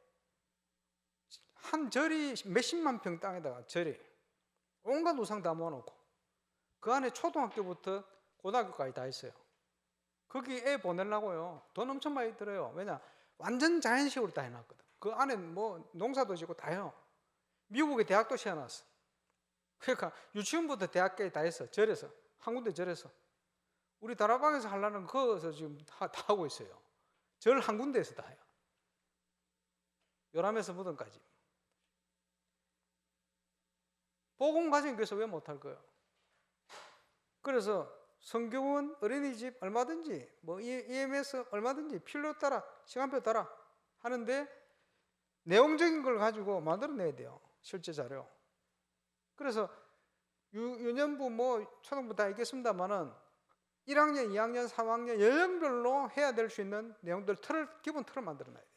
한 절이 몇십만 평 땅에다가 절이 온갖 우상 다 모아놓고 그 안에 초등학교부터 고등학교까지 다 있어요. 거기 애 보내려고요. 돈 엄청 많이 들어요. 왜냐? 완전 자연식으로 다 해놨거든. 그 안에 뭐 농사도 짓고 다 해요. 미국의 대학도 세워놨어. 그러니까 유치원부터 대학까지 다 했어. 절에서. 한 군데 절에서. 우리 다락방에서 하려는 거기서 지금 다 하고 있어요. 절 한 군데에서 다 해요. 요람에서 무덤까지. 복음 가진 교회에서 왜 못할 거예요? 그래서 성교원, 어린이집 얼마든지 뭐 EMS 얼마든지 필요 따라 시간표 따라 하는데 내용적인 걸 가지고 만들어내야 돼요. 실제 자료. 그래서 유년부 뭐 초등부 다 있겠습니다만은 1학년, 2학년, 3학년 연령별로 해야 될 수 있는 내용들 기본 틀을 만들어놔야 돼요.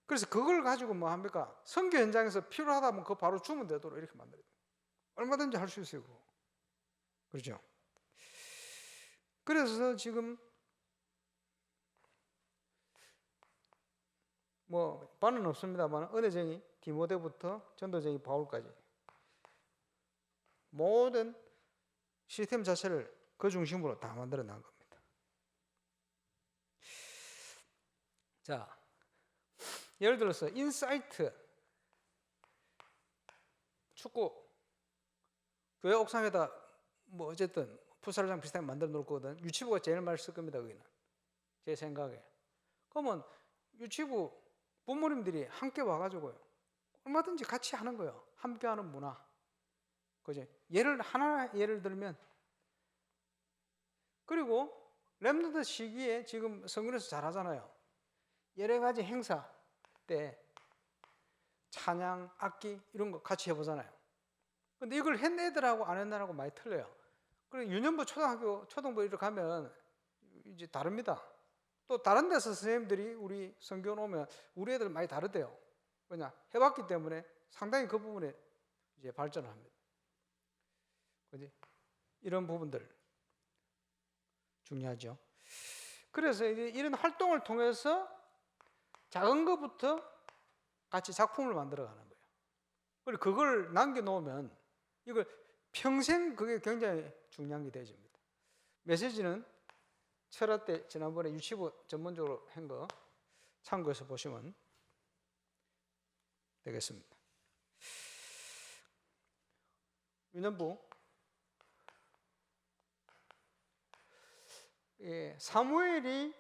그래서 그걸 가지고 뭐 합니까? 선교 현장에서 필요하다면 그거 바로 주면 되도록 이렇게 만들어야 돼요. 얼마든지 할 수 있어요. 그거. 그렇죠? 그래서 지금 뭐 반은 없습니다만 은혜쟁이 디모데부터 전도쟁이 바울까지 모든 시스템 자체를 그 중심으로 다 만들어 놓은 겁니다. 자, 예를 들어서 인사이트 축구 교회 옥상에다 뭐 어쨌든 풋살장 비슷하게 만들어 놓을 거거든. 유치부가 제일 많이 쓸 겁니다. 거기는 제 생각에. 그러면 유치부 부모님들이 함께 와가지고요 얼마든지 같이 하는 거예요. 함께하는 문화. 그죠? 예를 들면 그리고 렘넌트 시기에 지금 성균에서 잘 하잖아요. 여러 가지 행사 때 찬양, 악기 이런 거 같이 해보잖아요. 근데 이걸 했 애들하고 안 했는 애들하고 많이 틀려요. 그리고 유년부, 초등학교, 초등부 이렇게 가면 이제 다릅니다. 또 다른 데서 선생님들이 우리 성교원 오면 우리 애들 많이 다르대요. 왜냐? 해봤기 때문에 상당히 그 부분에 이제 발전을 합니다. 그지? 이런 부분들 중요하죠. 그래서 이제 이런 활동을 통해서 작은 것부터 같이 작품을 만들어가는 거예요. 그리고 그걸 남겨놓으면 이걸 평생 그게 굉장히 중요한 게 되어집니다. 메시지는 철학 때 지난번에 유치부 전문적으로 한 거 참고해서 보시면 되겠습니다. 유년부 사무엘이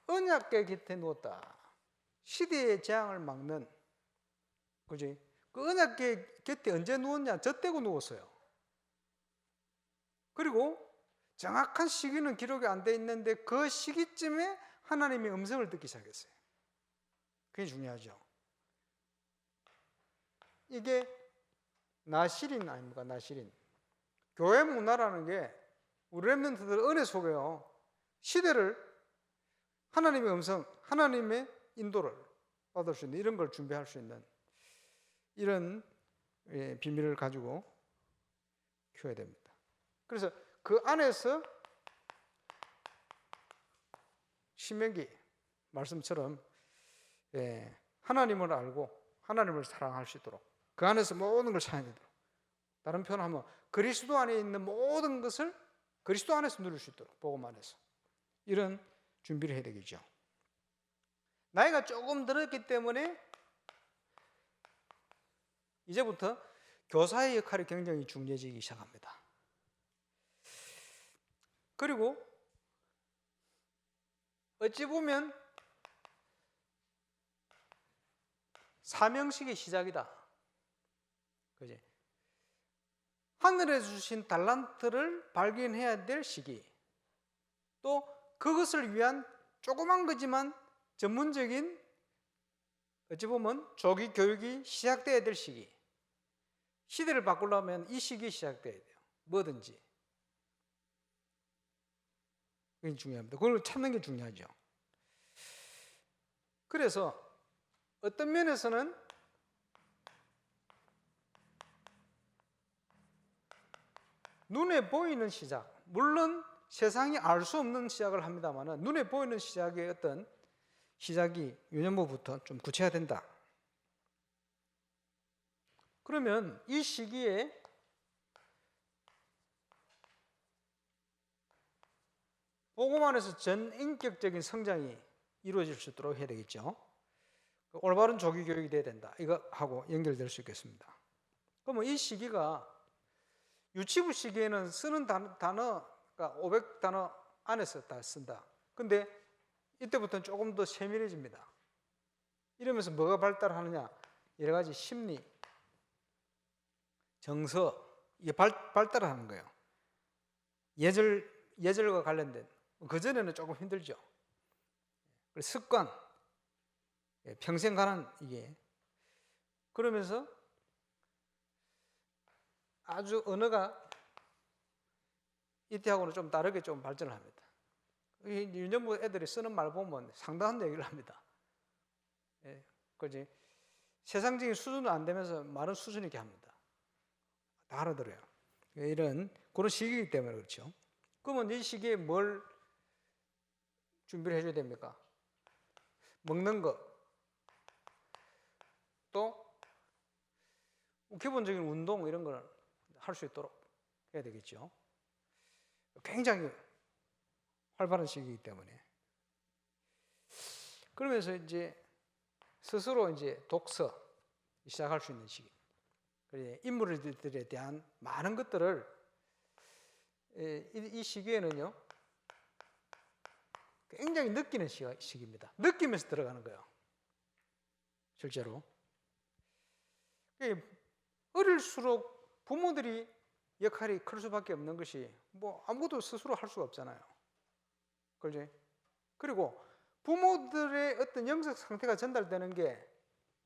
언약궤 곁에 누웠다. 시대의 재앙을 막는 그지? 그 언약궤 곁에 언제 누웠냐? 젖대고 누웠어요. 그리고 정확한 시기는 기록이 안 돼 있는데 그 시기쯤에 하나님의 음성을 듣기 시작했어요. 그게 중요하죠. 이게 나실인 아닙니까? 나실인. 교회 문화라는 게 우리 렘넌트들 은혜 속에요. 시대를 하나님의 음성, 하나님의 인도를 받을 수 있는 이런 걸 준비할 수 있는 이런 비밀을 가지고 키워야 됩니다. 그래서 그 안에서 신명기 말씀처럼 하나님을 알고 하나님을 사랑할 수 있도록 그 안에서 모든 걸 찾아내도록, 다른 표현하면 그리스도 안에 있는 모든 것을 그리스도 안에서 누릴 수 있도록, 복음 안에서 이런 준비를 해야 되겠죠. 나이가 조금 들었기 때문에 이제부터 교사의 역할이 굉장히 중요해지기 시작합니다. 그리고 어찌 보면 사명식의 시작이다. 그지? 하늘에 주신 달란트를 발견해야 될 시기, 또 그것을 위한 조그만 거지만 전문적인 어찌 보면 조기 교육이 시작돼야 될 시기, 시대를 바꾸려면 이 시기에 시작돼야 돼요. 뭐든지. 그게 중요합니다. 그걸 찾는 게 중요하죠. 그래서 어떤 면에서는 눈에 보이는 시작, 물론 세상이 알 수 없는 시작을 합니다만 눈에 보이는 시작의 어떤 시작이 유년부부터 좀 구체화된다. 그러면 이 시기에 복음 안에서 전인격적인 성장이 이루어질 수 있도록 해야 되겠죠. 올바른 조기 교육이 돼야 된다. 이거 하고 연결될 수 있겠습니다. 그러면 이 시기가 유치부 시기에는 쓰는 단어가 500단어 안에서 다 쓴다. 근데 이때부터는 조금 더 세밀해집니다. 이러면서 뭐가 발달하느냐? 여러 가지 심리, 정서, 이게 발달하는 거예요. 예절과 관련된, 그전에는 조금 힘들죠. 습관, 평생 가는 이게. 그러면서 아주 언어가 이때하고는 좀 다르게 좀 발전을 합니다. 유년부 애들이 쓰는 말 보면 상당한 얘기를 합니다. 그지? 세상적인 수준은 안 되면서 말은 수준 있게 합니다. 다 알아들어요. 이런 그런 시기이기 때문에 그렇죠. 그러면 이 시기에 뭘 준비를 해줘야 됩니까? 먹는 거, 또 기본적인 운동 이런 걸 할 수 있도록 해야 되겠죠. 굉장히 활발한 시기이기 때문에. 그러면서 이제 스스로 이제 독서 시작할 수 있는 시기. 인물들에 대한 많은 것들을 이 시기에는요 굉장히 느끼는 시기입니다. 느끼면서 들어가는 거예요. 실제로. 어릴수록 부모들이 역할이 클 수밖에 없는 것이 뭐 아무것도 스스로 할 수가 없잖아요. 그렇지? 그리고 부모들의 어떤 영적 상태가 전달되는 게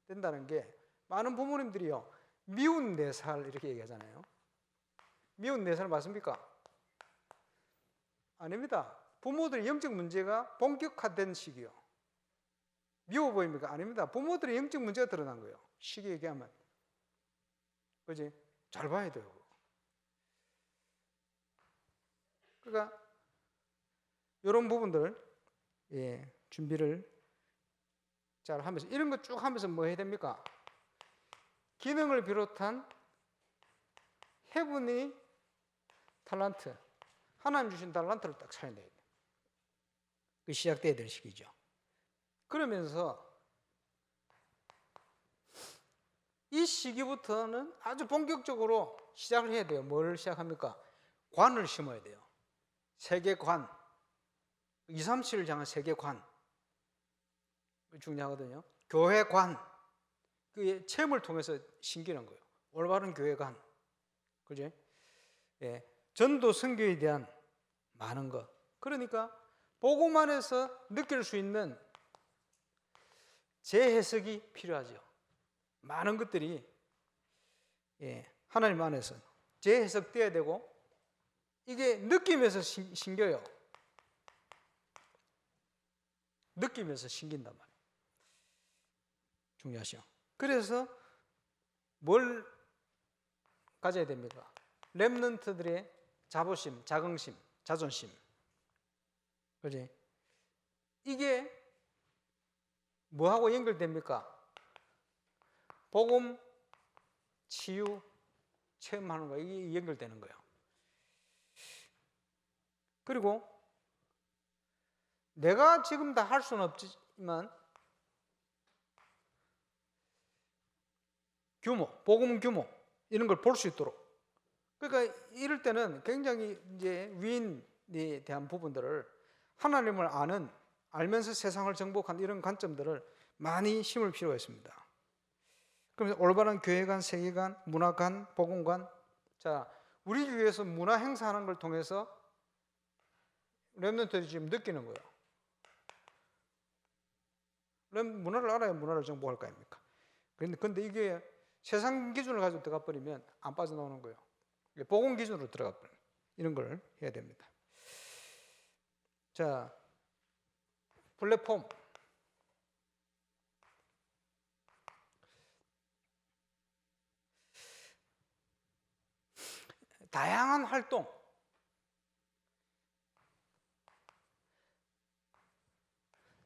된다는 게 많은 부모님들이요 미운 4살 이렇게 얘기하잖아요. 미운 4살 맞습니까? 아닙니다. 부모들의 영적 문제가 본격화된 시기요. 미워 보입니까? 아닙니다. 부모들의 영적 문제가 드러난 거예요. 시기 얘기하면. 그렇지? 잘 봐야 돼요. 그러니까 이런 부분들 준비를 잘 하면서 이런 거 쭉 하면서 뭐 해야 됩니까? 기능을 비롯한 헤븐이 탤런트, 하나님 주신 탤런트를 딱 살려내야 돼요. 그 시작돼야 될 시기죠. 그러면서 이 시기부터는 아주 본격적으로 시작을 해야 돼요. 뭘 시작합니까? 관을 심어야 돼요. 세계관, 2, 3, 7을 향한 세계관 중요하거든요. 교회관, 그 체험을 통해서 심기는 거예요. 올바른 교회관, 그죠? 전도 선교에 대한 많은 것. 그러니까 복음 안에서 느낄 수 있는 재해석이 필요하죠. 많은 것들이 하나님 안에서 재해석돼야 되고 이게 느낌에서 신겨요. 느낌에서 신긴단 말이에요. 중요하시죠. 그래서 뭘 가져야 됩니까? 렘넌트들의 자부심, 자긍심, 자존심. 그지? 이게 뭐하고 연결됩니까? 복음, 치유, 체험하는 거, 이게 연결되는 거예요. 그리고 내가 지금 다 할 수는 없지만 규모, 복음 규모 이런 걸 볼 수 있도록. 그러니까 이럴 때는 굉장히 이제 위인에 대한 부분들을 하나님을 알면서 세상을 정복한 이런 관점들을 많이 심을 필요가 있습니다. 그러면서 올바른 교회관, 세계관, 문화관, 복음관. 자, 우리 교회에서 문화 행사하는 걸 통해서 렘넌트들이 지금 느끼는 거예요. 문화를 알아야 문화를 정복할 거 아닙니까? 근데 이게 세상 기준을 가지고 들어가 버리면 안 빠져나오는 거예요. 복음 기준으로 들어가 버리면 이런 걸 해야 됩니다. 자, 플랫폼. 다양한 활동.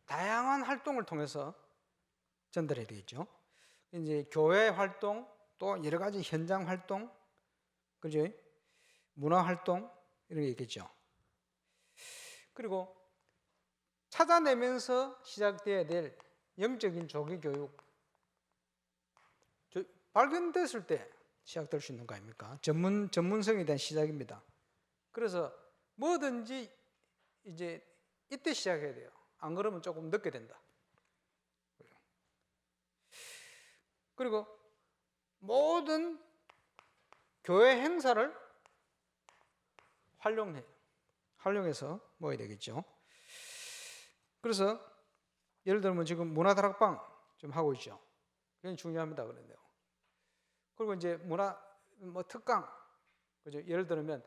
다양한 활동을 통해서 전달해야 되겠죠. 이제 교회 활동, 또 여러 가지 현장 활동, 그죠? 문화 활동 이런 게 있겠죠. 그리고 찾아내면서 시작돼야 될 영적인 조기 교육. 발견됐을 때 시작될 수 있는 거 아닙니까? 전문성에 대한 시작입니다. 그래서 뭐든지 이제 이때 시작해야 돼요. 안 그러면 조금 늦게 된다. 그리고 모든 교회 행사를 활용해서 모여야 되겠죠. 그래서 예를 들면 지금 문화다락방 좀 하고 있죠. 굉장히 중요합니다. 그런데요. 그리고 이제 특강, 그죠? 예를 들면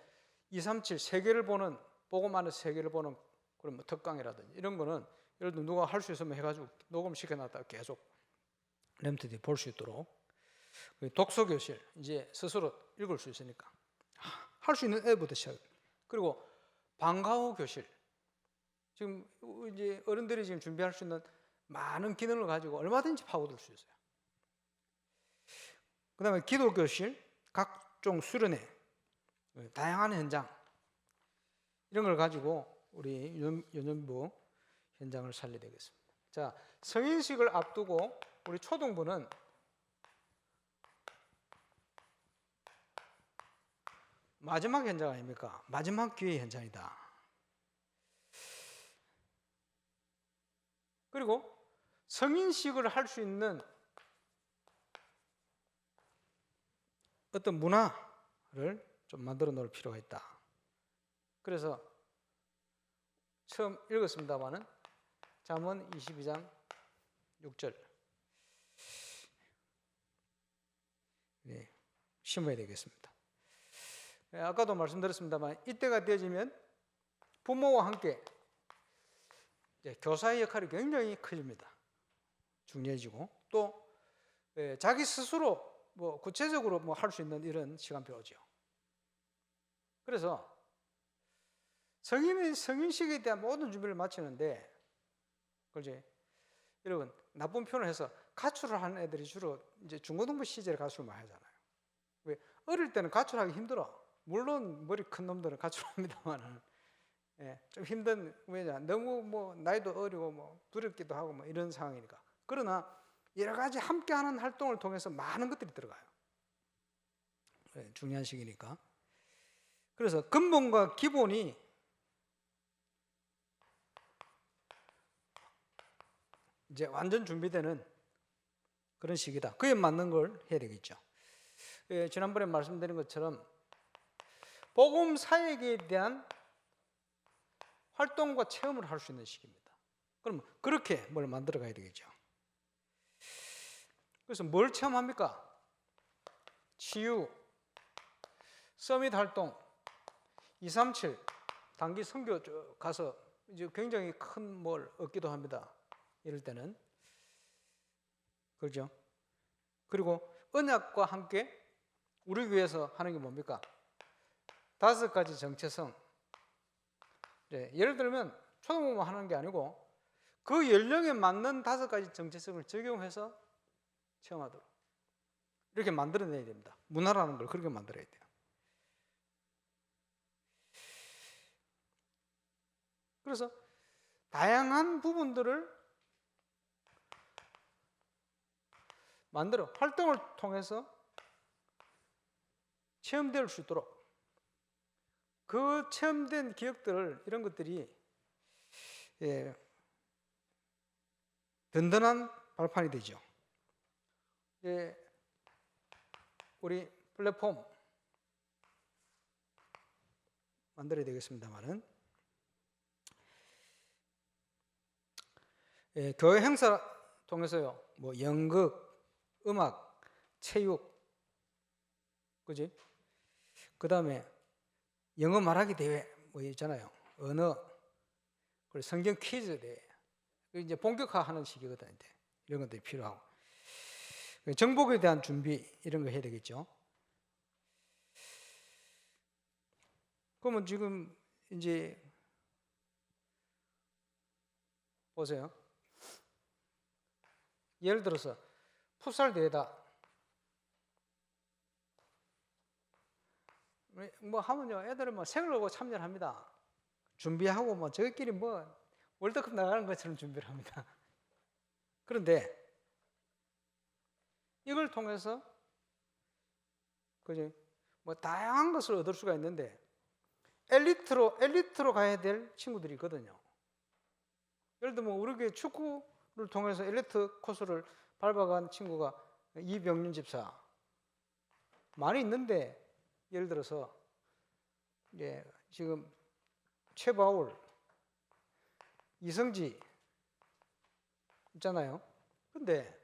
237 세계를 보는, 복음 안에서 세계를 보는 그런 특강이라든지 이런 거는 예를 들면 누가 할 수 있으면 해가지고 녹음시켜놨다가 계속 렘트들이 볼 수 있도록. 독서교실, 이제 스스로 읽을 수 있으니까 할 수 있는 애부터 시작합니다. 그리고 방과 후 교실. 지금 이제 어른들이 지금 준비할 수 있는 많은 기능을 가지고 얼마든지 파고들 수 있어요. 그 다음에 기도교실, 각종 수련회, 다양한 현장 이런 걸 가지고 우리 연연부 현장을 살려야 되겠습니다. 자, 성인식을 앞두고 우리 초등부는 마지막 현장 아닙니까? 마지막 기회 현장이다. 그리고 성인식을 할 수 있는 어떤 문화를 좀 만들어 놓을 필요가 있다. 그래서 처음 읽었습니다마는 잠언 22장 6절 심어야 되겠습니다. 아까도 말씀드렸습니다만 이때가 되어지면 부모와 함께 교사의 역할이 굉장히 커집니다. 중요해지고 또 자기 스스로 구체적으로 할 수 있는 이런 시간표 오죠. 그래서 성인식에 대한 모든 준비를 마치는데, 그렇지? 여러분 나쁜 표현을 해서 가출을 하는 애들이 주로 이제 중고등부 시절에 가출을 많이 하잖아요. 왜? 어릴 때는 가출하기 힘들어. 물론 머리 큰 놈들은 가출합니다만은 좀 힘든, 왜냐 너무 나이도 어리고 두렵기도 하고 이런 상황이니까. 그러나 여러 가지 함께하는 활동을 통해서 많은 것들이 들어가요. 중요한 시기니까. 그래서 근본과 기본이 이제 완전 준비되는 그런 시기다. 그에 맞는 걸 해야 되겠죠. 지난번에 말씀드린 것처럼 복음 사역에 대한 활동과 체험을 할 수 있는 시기입니다. 그럼 그렇게 뭘 만들어 가야 되겠죠. 그래서 뭘 체험합니까? 치유, 서밋 활동, 237 단기 선교 가서 이제 굉장히 큰 뭘 얻기도 합니다. 이럴 때는 그렇죠. 그리고 언약과 함께 우리 교회에서 하는 게 뭡니까? 5가지 정체성. 네, 예를 들면 초등부모 하는 게 아니고 그 연령에 맞는 5가지 정체성을 적용해서 체험하도록 이렇게 만들어내야 됩니다. 문화라는 걸 그렇게 만들어야 돼요. 그래서 다양한 부분들을 만들어 활동을 통해서 체험될 수 있도록 그 체험된 기억들을 이런 것들이 든든한 발판이 되죠. 우리 플랫폼 만들어야 되겠습니다만은 교회 행사 통해서요, 뭐 연극, 음악, 체육, 그지? 그 다음에 영어 말하기 대회 뭐 있잖아요. 언어, 그리고 성경 퀴즈 대회. 이제 본격화하는 시기거든요. 이런 것들이 필요하고 정복에 대한 준비 이런 거 해야 되겠죠. 그러면 지금 이제 보세요. 예를 들어서 풋살 대회다. 뭐 하면요, 애들은 뭐 생을 걸고 참여를 합니다. 준비하고 뭐 저희끼리 뭐 월드컵 나가는 것처럼 준비를 합니다. 그런데 이걸 통해서 그죠? 뭐 다양한 것을 얻을 수가 있는데 엘리트로 가야 될 친구들이 있거든요. 예를 들면 우리 교회 축구를 통해서 엘리트 코스를 밟아간 친구가 이병윤 집사 많이 있는데, 예를 들어서 지금 최바울, 이성지 있잖아요. 근데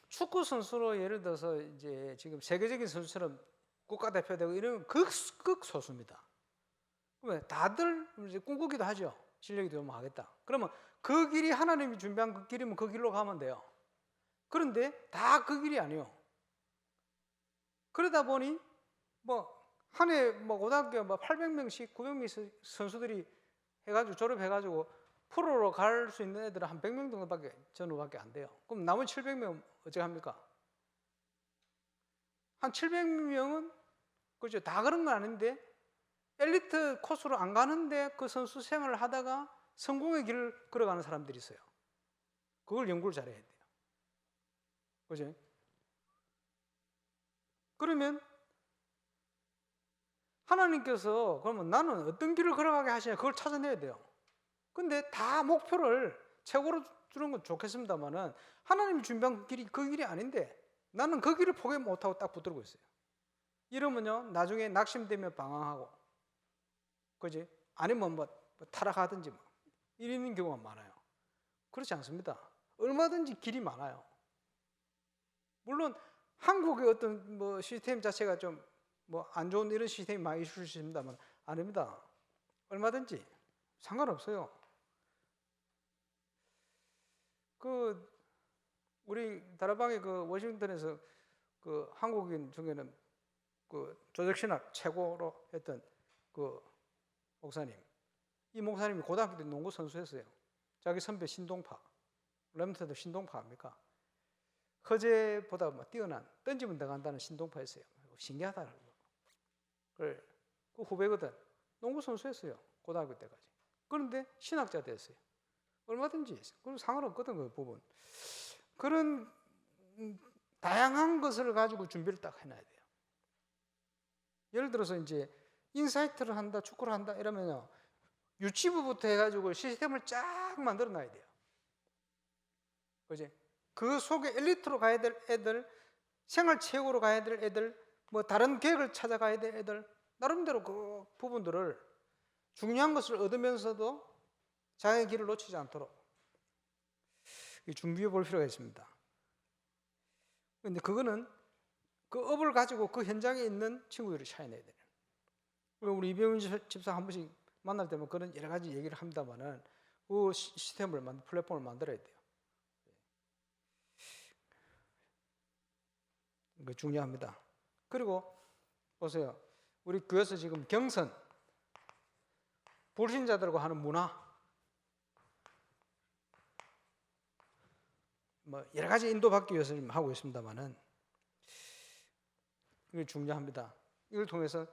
축구 선수로 예를 들어서 이제 지금 세계적인 선수처럼 국가대표 되고 이런 극소수입니다. 그러면 다들 이제 꿈꾸기도 하죠. 실력이 되면 하겠다. 그러면 그 길이 하나님이 준비한 그 길이면 그 길로 가면 돼요. 그런데 다 그 길이 아니에요. 그러다 보니 뭐 한 해 뭐 고등학교 뭐 800명씩 900명 선수들이 해가지고 졸업해가지고 프로로 갈 수 있는 애들은 한 100명 정도밖에 전후밖에 안 돼요. 그럼 나머지 700명 어떻게 합니까? 한 700명은 그죠, 다 그런 건 아닌데 엘리트 코스로 안 가는데 그 선수 생활을 하다가 성공의 길을 걸어가는 사람들이 있어요. 그걸 연구를 잘해야 돼요. 그죠? 그러면 하나님께서 그러면 나는 어떤 길을 걸어가게 하시냐, 그걸 찾아내야 돼요. 근데 다 목표를 최고로 주는 건 좋겠습니다만은 하나님이 준비한 길이 그 길이 아닌데 나는 그 길을 포기 못하고 딱 붙들고 있어요. 이러면요, 나중에 낙심되면 방황하고, 그지? 아니면 뭐 타락하든지 뭐 이러는 경우가 많아요. 그렇지 않습니다. 얼마든지 길이 많아요. 물론 한국의 어떤 뭐 시스템 자체가 좀 뭐 안 좋은 이런 시스템이 많이 있을 수 있습니다만 아닙니다. 얼마든지 상관없어요. 그 우리 다락방에 그 워싱턴에서 그 한국인 중에는 그 조적신학 최고로 했던 그 목사님, 이 목사님이 고등학교 때 농구 선수였어요. 자기 선배 신동파, 렘트도 신동파 압니까? 허재보다 뭐 뛰어난, 던지면 들어간다는 신동파였어요. 신기하다. 그 후배거든. 농구 선수였어요. 고등학교 때까지. 그런데 신학자 됐어요. 얼마든지 그건 상관없거든. 그 부분. 그런 다양한 것을 가지고 준비를 딱 해놔야 돼요. 예를 들어서 이제 인사이트를 한다, 축구를 한다 이러면요, 유치부부터 해가지고 시스템을 쫙 만들어 놔야 돼요. 그지? 그 속에 엘리트로 가야 될 애들, 생활체육으로 가야 될 애들, 뭐 다른 계획을 찾아가야 될 애들, 나름대로 그 부분들을 중요한 것을 얻으면서도 자기의 길을 놓치지 않도록 준비해 볼 필요가 있습니다. 그런데 그거는 그 업을 가지고 그 현장에 있는 친구들이 차이내야 돼요. 우리 이병훈 집사 한 번씩 만날 때면 그런 여러 가지 얘기를 합니다만은 그 시스템을 플랫폼을 만들어야 돼요. 이거 중요합니다. 그리고 보세요. 우리 교회에서 지금 경선 불신자들과 하는 문화 뭐 여러 가지 인도받기 위해서 지금 하고 있습니다만은 이게 중요합니다. 이걸 통해서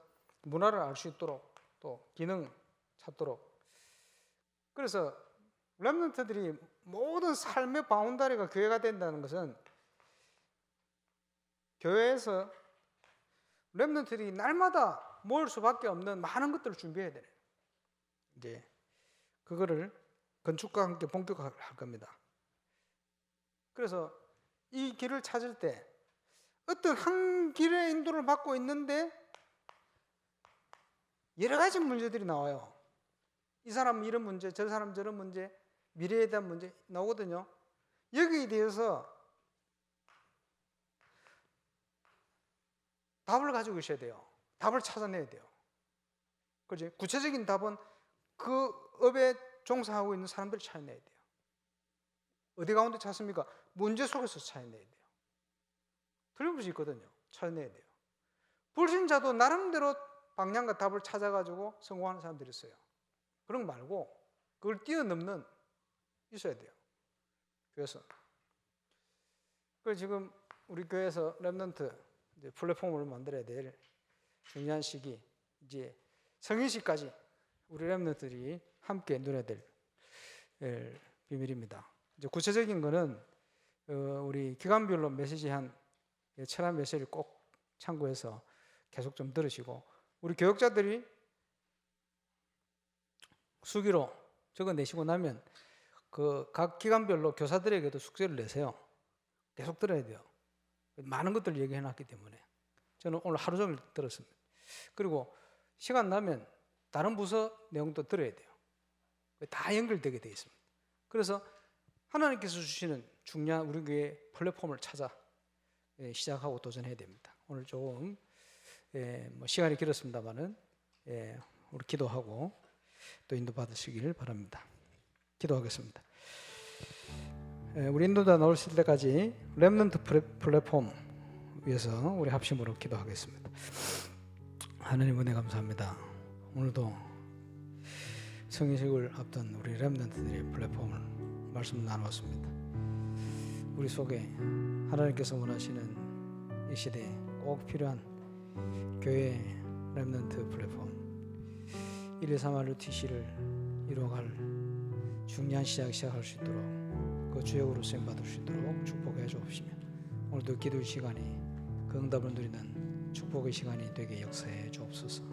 문화를 알 수 있도록 또 기능 찾도록. 그래서 렘넌트들이 모든 삶의 바운다리가 교회가 된다는 것은 교회에서 렘넌트들이 날마다 모일 수밖에 없는 많은 것들을 준비해야 돼요. 이제 그거를 건축과 함께 본격화할 겁니다. 그래서 이 길을 찾을 때 어떤 한 길의 인도를 받고 있는데 여러 가지 문제들이 나와요. 이 사람은 이런 문제, 저 사람은 저런 문제, 미래에 대한 문제 나오거든요. 여기에 대해서 답을 가지고 있어야 돼요. 답을 찾아내야 돼요. 그렇지? 구체적인 답은 그 업에 종사하고 있는 사람들이 찾아내야 돼요. 어디 가운데 찾습니까? 문제 속에서 찾아내야 돼요. 틀림없이 있거든요. 찾아내야 돼요. 불신자도 나름대로 방향과 답을 찾아가지고 성공하는 사람들이 있어요. 그런 거 말고 그걸 뛰어넘는 있어야 돼요. 그래서 지금 우리 교회에서 렘넌트 이제 플랫폼을 만들어야 될 중요한 시기, 이제 성인식까지 우리 렘넌트들이 함께 누려야 될 비밀입니다. 이제 구체적인 거는 우리 기간별로 메시지한 철학 메시지를 꼭 참고해서 계속 좀 들으시고, 우리 교역자들이 수기로 적어내시고 나면 그 각 기관별로 교사들에게도 숙제를 내세요. 계속 들어야 돼요. 많은 것들을 얘기해 놨기 때문에 저는 오늘 하루 종일 들었습니다. 그리고 시간 나면 다른 부서 내용도 들어야 돼요. 다 연결되게 되어 있습니다. 그래서 하나님께서 주시는 중요한 우리 교회 플랫폼을 찾아 시작하고 도전해야 됩니다. 오늘 조금 뭐 시간이 길었습니다만은 우리 기도하고 또 인도받으시길 바랍니다. 기도하겠습니다. 우리 인도자 나오실 때까지 렘넌트 플랫폼 위해서 우리 합심으로 기도하겠습니다. 하나님 은혜 감사합니다. 오늘도 성인식을 앞둔 우리 렘넌트들의 플랫폼을 말씀 나누었습니다. 우리 속에 하나님께서 원하시는 이 시대에 꼭 필요한 교회 렘넌트 플랫폼 123RUTC를 이루어갈 중요한 시작할 수 있도록 그 주역으로 쓰임받을 수 있도록 축복해 주옵시며, 오늘도 기도의 시간이 그 응답을 누리는 축복의 시간이 되게 역사해 주옵소서.